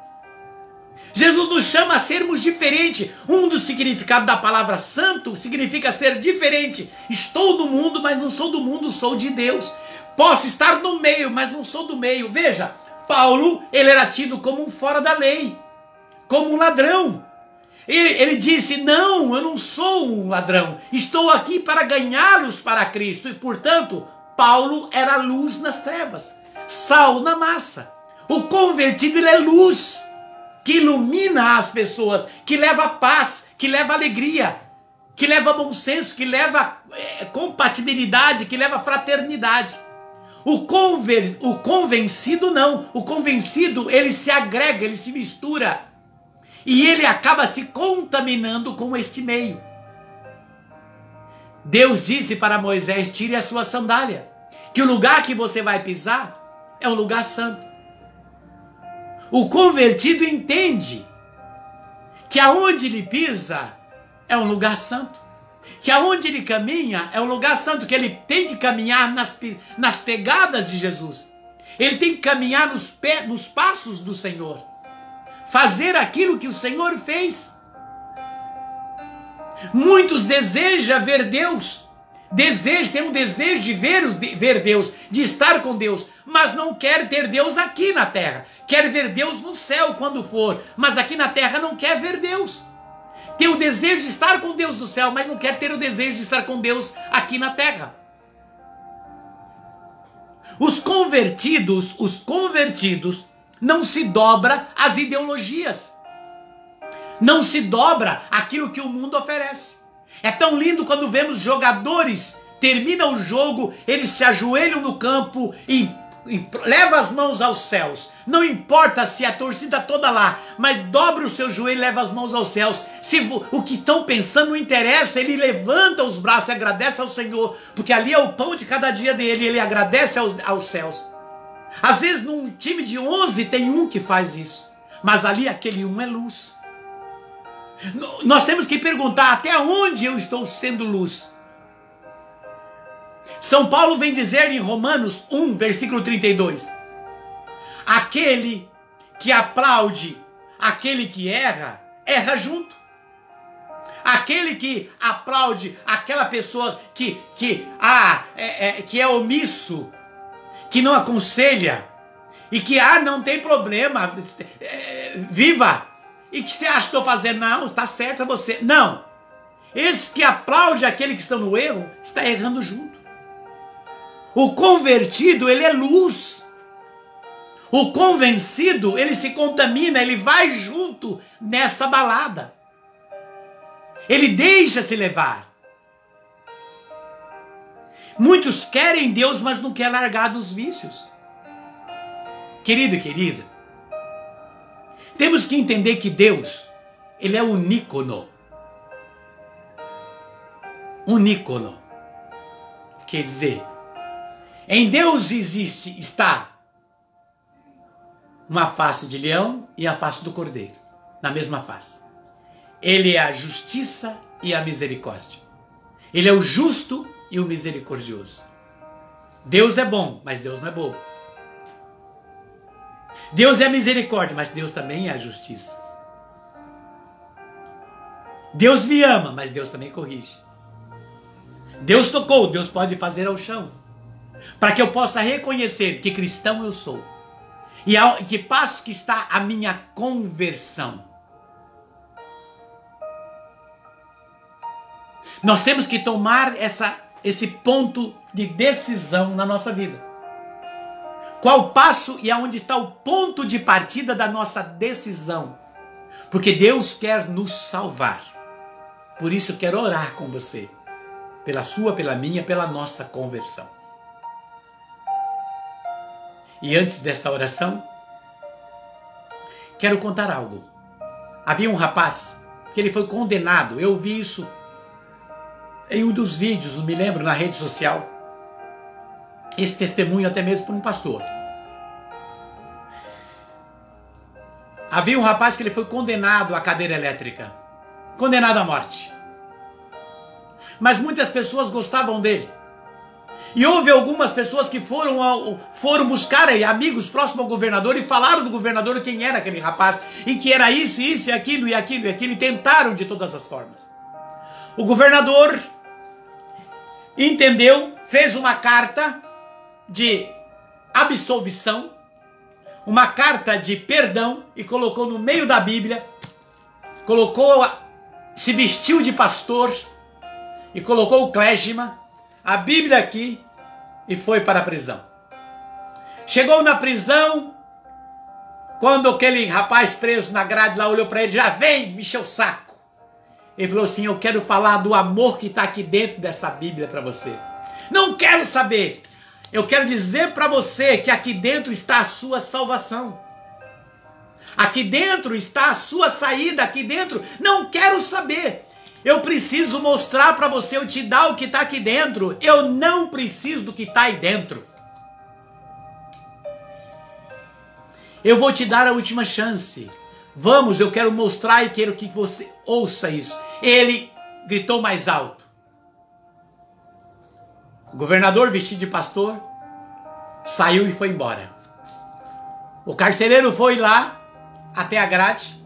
Jesus nos chama a sermos diferentes. Um dos significados da palavra santo significa ser diferente. Estou do mundo, mas não sou do mundo, sou de Deus. Posso estar no meio, mas não sou do meio. Veja, Paulo, ele era tido como um fora da lei, como um ladrão. Ele disse, não, eu não sou um ladrão. Estou aqui para ganhá-los para Cristo. E, portanto, Paulo era luz nas trevas, sal na massa. O convertido, ele é luz, que ilumina as pessoas, que leva paz, que leva alegria, que leva bom senso, que leva compatibilidade, que leva fraternidade. O convencido não. O convencido, ele se agrega, ele se mistura. E ele acaba se contaminando com este meio. Deus disse para Moisés, tire a sua sandália, que o lugar que você vai pisar é um lugar santo. O convertido entende que aonde ele pisa é um lugar santo. Que aonde ele caminha é um lugar santo, que ele tem que caminhar nas pegadas de Jesus. Ele tem que caminhar nos passos do Senhor. Fazer aquilo que o Senhor fez. Muitos desejam ver Deus. Tem um desejo de ver Deus, de estar com Deus, mas não quer ter Deus aqui na terra. Quer ver Deus no céu quando for, mas aqui na terra não quer ver Deus. Tem o desejo de estar com Deus no céu, mas não quer ter o desejo de estar com Deus aqui na terra. Os convertidos não se dobra às ideologias. Não se dobra àquilo que o mundo oferece. É tão lindo quando vemos jogadores, termina o jogo, eles se ajoelham no campo e leva as mãos aos céus. Não importa se a torcida toda lá, mas dobra o seu joelho e leva as mãos aos céus. Se o que estão pensando não interessa, ele levanta os braços e agradece ao Senhor, porque ali é o pão de cada dia dele, ele agradece aos céus. Às vezes num time de 11 tem um que faz isso, mas ali aquele um é luz. Nós temos que perguntar até onde eu estou sendo luz. São Paulo vem dizer em Romanos 1, versículo 32. Aquele que aplaude, aquele que erra, erra junto. Aquele que aplaude aquela pessoa que é omisso, que não aconselha, e que não tem problema, viva. E que você acha que estou fazendo? Não, está certo, é você. Não. Esse que aplaude aquele que está no erro, está errando junto. O convertido, ele é luz. O convencido, ele se contamina, ele vai junto nessa balada. Ele deixa-se levar. Muitos querem Deus, mas não querem largar dos vícios. Querido e querida, temos que entender que Deus, ele é unícono. Unícono. Quer dizer, em Deus está uma face de leão e a face do cordeiro, na mesma face. Ele é a justiça e a misericórdia. Ele é o justo e o misericordioso. Deus é bom, mas Deus não é bobo. Deus é a misericórdia, mas Deus também é a justiça. Deus me ama, mas Deus também corrige. Deus tocou, Deus pode fazer ao chão. Para que eu possa reconhecer que cristão eu sou. E que passo que está a minha conversão. Nós temos que tomar esse ponto de decisão na nossa vida. Qual o passo e aonde está o ponto de partida da nossa decisão? Porque Deus quer nos salvar. Por isso eu quero orar com você. Pela sua, pela minha, pela nossa conversão. E antes dessa oração, quero contar algo. Havia um rapaz que ele foi condenado. Eu vi isso em um dos vídeos, não me lembro, na rede social. Esse testemunho até mesmo por um pastor. Havia um rapaz que ele foi condenado à cadeira elétrica. Condenado à morte. Mas muitas pessoas gostavam dele. E houve algumas pessoas que foram buscar amigos próximos ao governador e falaram do governador quem era aquele rapaz. E que era isso, isso, e aquilo, e aquilo, e aquilo. E tentaram de todas as formas. O governador entendeu, fez uma carta de absolvição, uma carta de perdão e colocou no meio da Bíblia, se vestiu de pastor e colocou o clésima, a Bíblia aqui e foi para a prisão. Chegou na prisão, quando aquele rapaz preso na grade lá olhou para ele, já vem, me encheu o saco. Ele falou assim, eu quero falar do amor que está aqui dentro dessa Bíblia para você. Não quero saber. Eu quero dizer para você que aqui dentro está a sua salvação. Aqui dentro está a sua saída, aqui dentro. Não quero saber. Eu preciso mostrar para você, eu te dar o que está aqui dentro. Eu não preciso do que está aí dentro. Eu vou te dar a última chance. Vamos, eu quero mostrar e quero que você ouça isso. Ele gritou mais alto. O governador, vestido de pastor, saiu e foi embora. O carcereiro foi lá até a grade,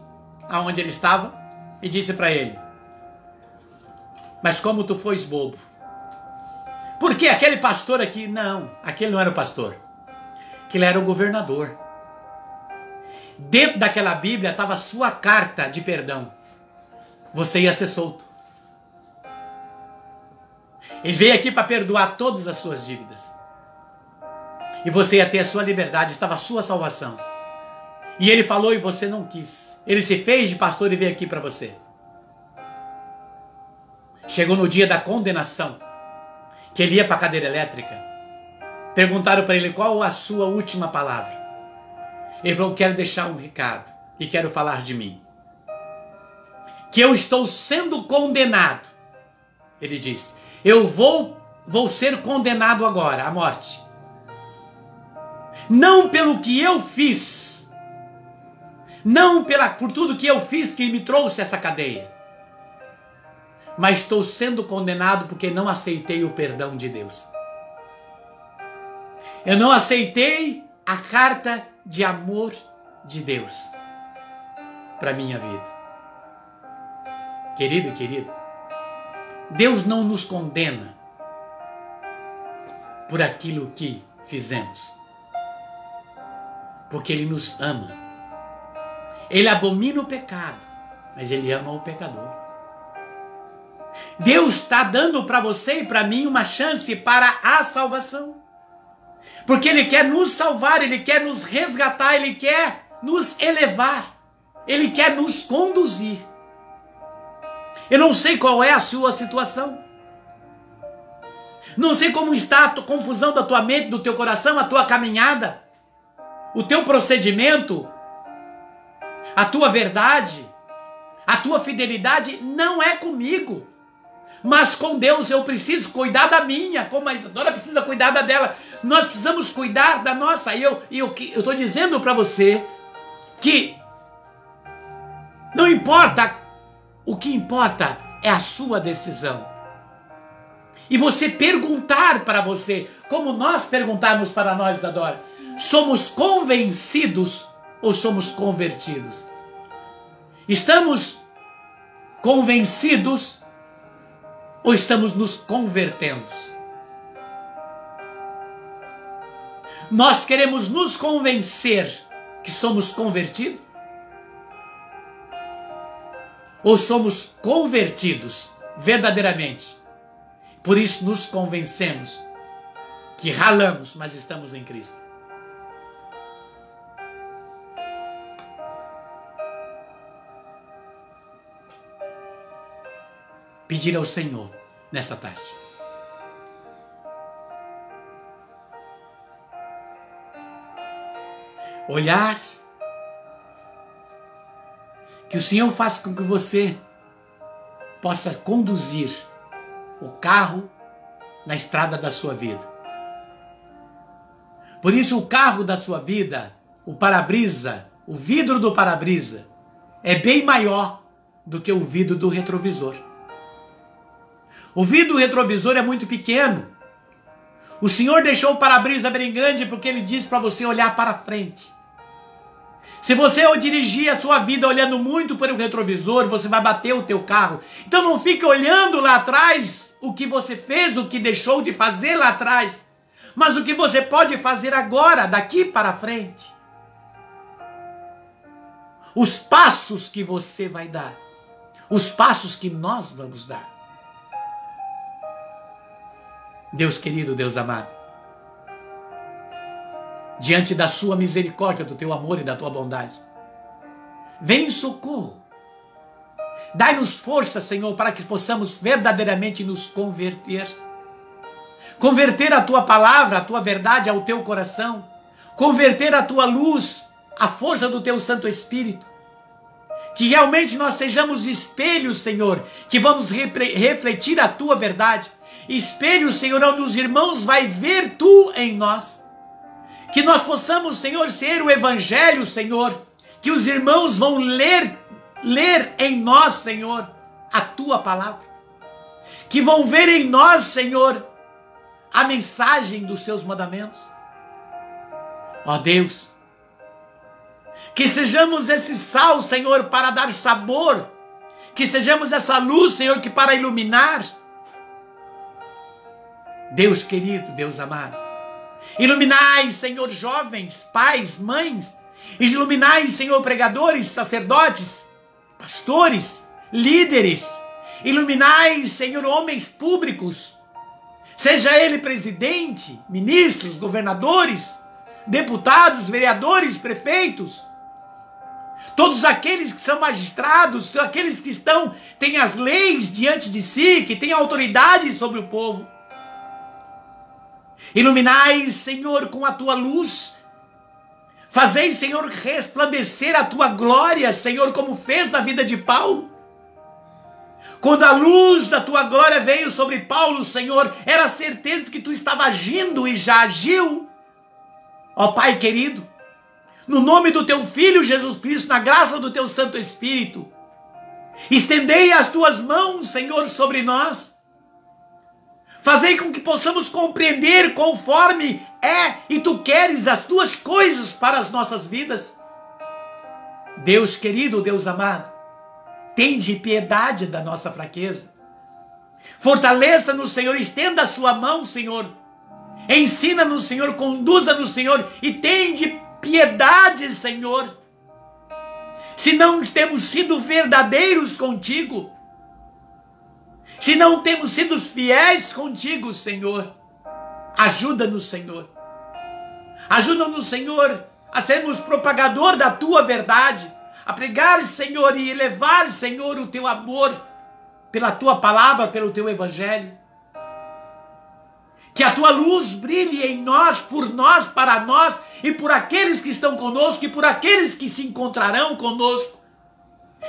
aonde ele estava, e disse para ele, mas como tu fois bobo? Porque aquele pastor aqui, não, aquele não era o pastor. Aquele era o governador. Dentro daquela Bíblia estava a sua carta de perdão. Você ia ser solto. Ele veio aqui para perdoar todas as suas dívidas. E você ia ter a sua liberdade, estava a sua salvação. E ele falou e você não quis. Ele se fez de pastor e veio aqui para você. Chegou no dia da condenação, que ele ia para a cadeira elétrica. Perguntaram para ele qual a sua última palavra. Ele falou, quero deixar um recado e quero falar de mim. Que eu estou sendo condenado. Ele disse, eu vou ser condenado agora à morte. Não pelo que eu fiz. Não por tudo que eu fiz que me trouxe essa cadeia. Mas estou sendo condenado porque não aceitei o perdão de Deus. Eu não aceitei a carta de amor de Deus para minha vida. Querido e querida, Deus não nos condena por aquilo que fizemos, porque Ele nos ama. Ele abomina o pecado, mas Ele ama o pecador. Deus está dando para você e para mim uma chance para a salvação. Porque Ele quer nos salvar, Ele quer nos resgatar, Ele quer nos elevar, Ele quer nos conduzir. Eu não sei qual é a sua situação. Não sei como está a confusão da tua mente, do teu coração, a tua caminhada, o teu procedimento, a tua verdade, a tua fidelidade não é comigo. Mas com Deus eu preciso cuidar da minha, como a Isadora precisa cuidar da dela. Nós precisamos cuidar da nossa. Eu estou dizendo para você que não importa, o que importa é a sua decisão. E você perguntar para você, como nós perguntarmos para nós, Isadora, somos convencidos ou somos convertidos? Estamos convencidos ou estamos nos convertendo? Nós queremos nos convencer que somos convertidos? Ou somos convertidos verdadeiramente? Por isso nos convencemos que ralamos, mas estamos em Cristo. Pedir ao Senhor nessa tarde. Olhar, que o Senhor faça com que você possa conduzir o carro na estrada da sua vida. Por isso o carro da sua vida, o para-brisa, o vidro do para-brisa, é bem maior do que o vidro do retrovisor. O vidro retrovisor é muito pequeno. O Senhor deixou o para-brisa bem grande porque Ele disse para você olhar para frente. Se você dirigir a sua vida olhando muito para o retrovisor, você vai bater o teu carro. Então não fique olhando lá atrás o que você fez, o que deixou de fazer lá atrás. Mas o que você pode fazer agora, daqui para frente. Os passos que você vai dar. Os passos que nós vamos dar. Deus querido, Deus amado, diante da sua misericórdia, do teu amor e da tua bondade, vem em socorro. Dai-nos força, Senhor, para que possamos verdadeiramente nos converter. Converter a tua palavra, a tua verdade ao teu coração. Converter a tua luz, a força do teu Santo Espírito. Que realmente nós sejamos espelhos, Senhor, que vamos refletir a tua verdade. Espelho, Senhor, onde os irmãos vai ver tu em nós. Que nós possamos, Senhor, ser o Evangelho, Senhor. Que os irmãos vão ler em nós, Senhor, a tua palavra. Que vão ver em nós, Senhor, a mensagem dos seus mandamentos. Ó Deus, que sejamos esse sal, Senhor, para dar sabor. Que sejamos essa luz, Senhor, que para iluminar. Deus querido, Deus amado, iluminai, Senhor, jovens, pais, mães, iluminai, Senhor, pregadores, sacerdotes, pastores, líderes, iluminai, Senhor, homens públicos, seja ele presidente, ministros, governadores, deputados, vereadores, prefeitos, todos aqueles que são magistrados, aqueles que têm as leis diante de si, que têm autoridade sobre o povo. Iluminai, Senhor, com a tua luz. Fazei, Senhor, resplandecer a tua glória, Senhor, como fez na vida de Paulo. Quando a luz da tua glória veio sobre Paulo, Senhor, era a certeza que tu estava agindo e já agiu. Ó Pai querido, no nome do teu Filho Jesus Cristo, na graça do teu Santo Espírito, estendei as tuas mãos, Senhor, sobre nós. Fazei com que possamos compreender conforme e tu queres as tuas coisas para as nossas vidas. Deus querido, Deus amado, tende piedade da nossa fraqueza. Fortaleça-nos, Senhor, estenda a sua mão, Senhor. Ensina-nos, Senhor, conduza-nos, Senhor, e tende piedade, Senhor. Se não temos sido verdadeiros contigo, se não temos sido fiéis contigo, Senhor, ajuda-nos, Senhor. Ajuda-nos, Senhor, a sermos propagador da Tua verdade, a pregar, Senhor, e elevar, Senhor, o Teu amor pela Tua palavra, pelo Teu evangelho. Que a Tua luz brilhe em nós, para nós e por aqueles que estão conosco e por aqueles que se encontrarão conosco.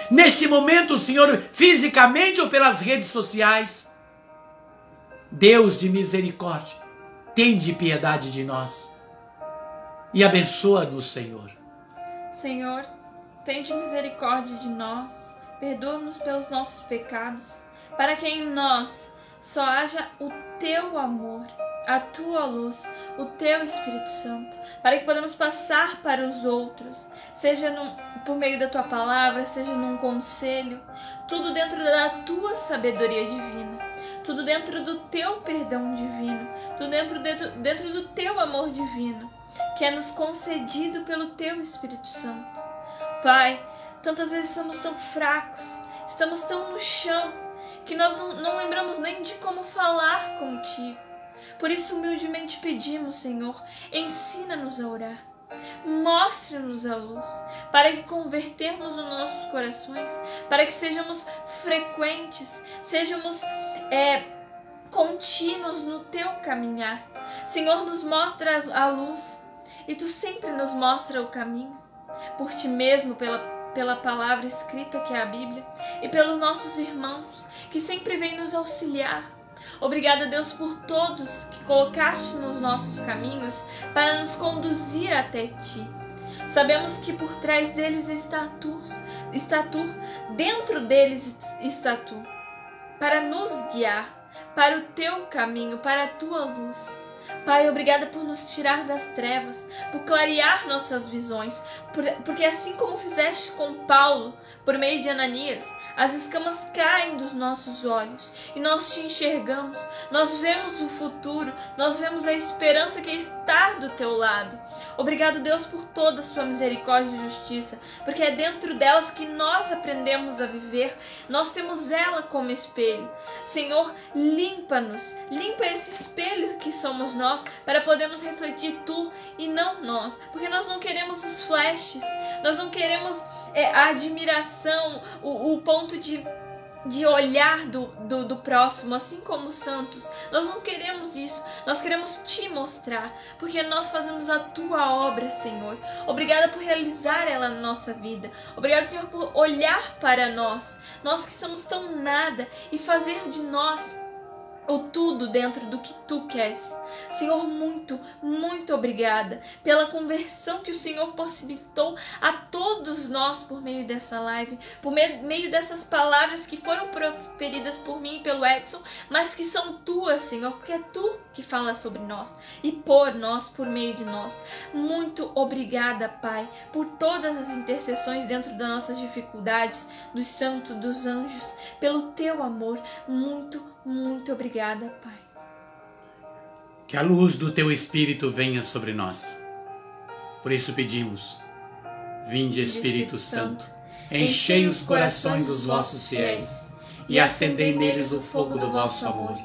Neste momento, Senhor, fisicamente ou pelas redes sociais. Deus de misericórdia, tende piedade de nós e abençoa-nos, Senhor. Senhor, tende misericórdia de nós, perdoa-nos pelos nossos pecados, para que em nós só haja o Teu amor, a Tua luz, o Teu Espírito Santo, para que podamos passar para os outros, seja por meio da Tua palavra, seja num conselho, tudo dentro da Tua sabedoria divina, tudo dentro do Teu perdão divino, tudo dentro do Teu amor divino, que é nos concedido pelo Teu Espírito Santo. Pai, tantas vezes somos tão fracos, estamos tão no chão, que nós não lembramos nem de como falar contigo. Por isso, humildemente pedimos, Senhor, ensina-nos a orar. Mostre-nos a luz, para que convertermos os nossos corações, para que sejamos frequentes, sejamos contínuos no Teu caminhar. Senhor, nos mostra a luz, e Tu sempre nos mostra o caminho, por Ti mesmo, pela palavra escrita que é a Bíblia, e pelos nossos irmãos, que sempre vêm nos auxiliar. Obrigada, Deus, por todos que colocaste nos nossos caminhos para nos conduzir até Ti. Sabemos que por trás deles está Tu, dentro deles está Tu, para nos guiar para o Teu caminho, para a Tua luz. Pai, obrigada por nos tirar das trevas, por clarear nossas visões, porque assim como fizeste com Paulo, por meio de Ananias, as escamas caem dos nossos olhos e nós Te enxergamos, nós vemos o futuro, nós vemos a esperança que está do Teu lado. Obrigado, Deus, por toda a Sua misericórdia e justiça, porque é dentro delas que nós aprendemos a viver, nós temos ela como espelho. Senhor, limpa-nos, limpa esse espelho que somos nós, para podermos refletir Tu e não nós, porque nós não queremos os flashes, nós não queremos a admiração, o ponto de olhar do próximo, assim como os santos. Nós não queremos isso, nós queremos Te mostrar, porque nós fazemos a Tua obra, Senhor. Obrigada por realizar ela na nossa vida. Obrigada, Senhor, por olhar para nós que somos tão nada, e fazer de nós o tudo dentro do que Tu queres. Senhor, muito, muito obrigada pela conversão que o Senhor possibilitou a todos nós por meio dessa live, por meio dessas palavras que foram proferidas por mim e pelo Edson, mas que são Tuas, Senhor, porque é Tu que fala sobre nós e por nós, por meio de nós. Muito obrigada, Pai, por todas as intercessões dentro das nossas dificuldades, dos santos, dos anjos, pelo Teu amor. Muito, muito obrigada, Pai. Que a luz do Teu Espírito venha sobre nós. Por isso pedimos, vinde Espírito Santo, enchei os corações dos vossos fiéis e acendei neles o fogo do vosso amor.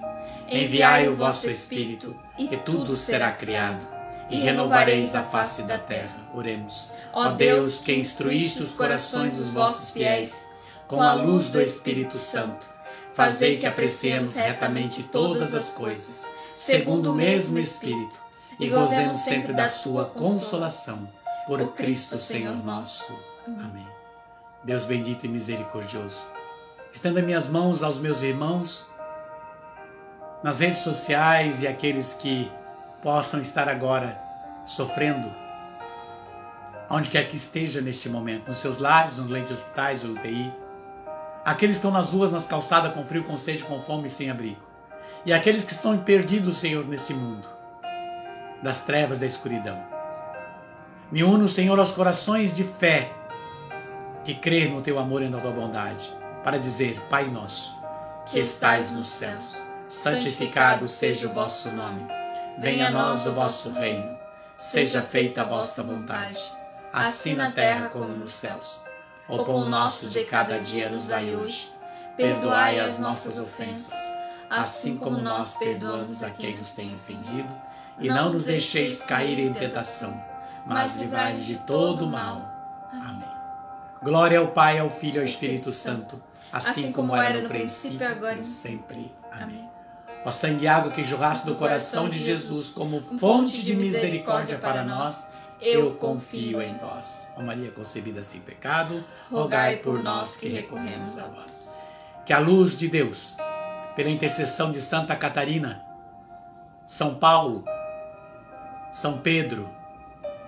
Enviai o vosso Espírito e tudo será criado e renovareis a face da terra. Oremos. Ó Deus, que instruíste os corações dos vossos fiéis com a luz do Espírito Santo, fazei que apreciemos retamente todas as coisas, segundo o mesmo Espírito, e gozemos sempre da sua consolação. Por Cristo Senhor nosso. Amém. Deus bendito e misericordioso, estenda minhas mãos aos meus irmãos nas redes sociais e aqueles que possam estar agora sofrendo, onde quer que esteja neste momento, nos seus lares, nos leitos de hospitais ou UTI. Aqueles que estão nas ruas, nas calçadas, com frio, com sede, com fome e sem abrigo. E aqueles que estão perdidos, Senhor, nesse mundo das trevas, da escuridão. Me uno, Senhor, aos corações de fé que crê no Teu amor e na Tua bondade, para dizer: Pai nosso, que estais nos céus, santificado seja o vosso nome. Venha a nós o vosso reino. Seja feita a vossa vontade, assim na terra como nos céus. O pão nosso de cada dia nos dai hoje. Perdoai as nossas ofensas, assim como nós perdoamos a quem nos tem ofendido. e não nos deixeis cair em tentação, mas livrai-nos de todo o mal. Amém. Glória ao Pai, ao Filho e ao Espírito Santo, assim como era no princípio, agora e sempre. Amém. Ó sangue e água que jorraste do coração de Jesus como fonte de misericórdia para nós, eu confio em vós. Ó Maria concebida sem pecado, rogai por nós que recorremos a vós. Que a luz de Deus, pela intercessão de Santa Catarina, São Paulo, São Pedro,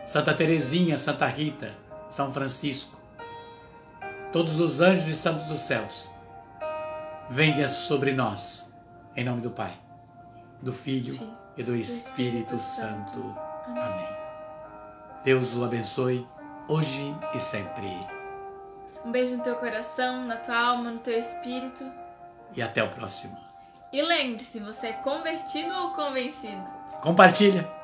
Santa Teresinha, Santa Rita, São Francisco, todos os anjos e santos dos céus, venha sobre nós, em nome do Pai, do Filho e do Espírito Santo. Amém. Deus o abençoe, hoje e sempre. Um beijo no teu coração, na tua alma, no teu espírito. E até o próximo. E lembre-se, você é convertido ou convencido? Compartilha.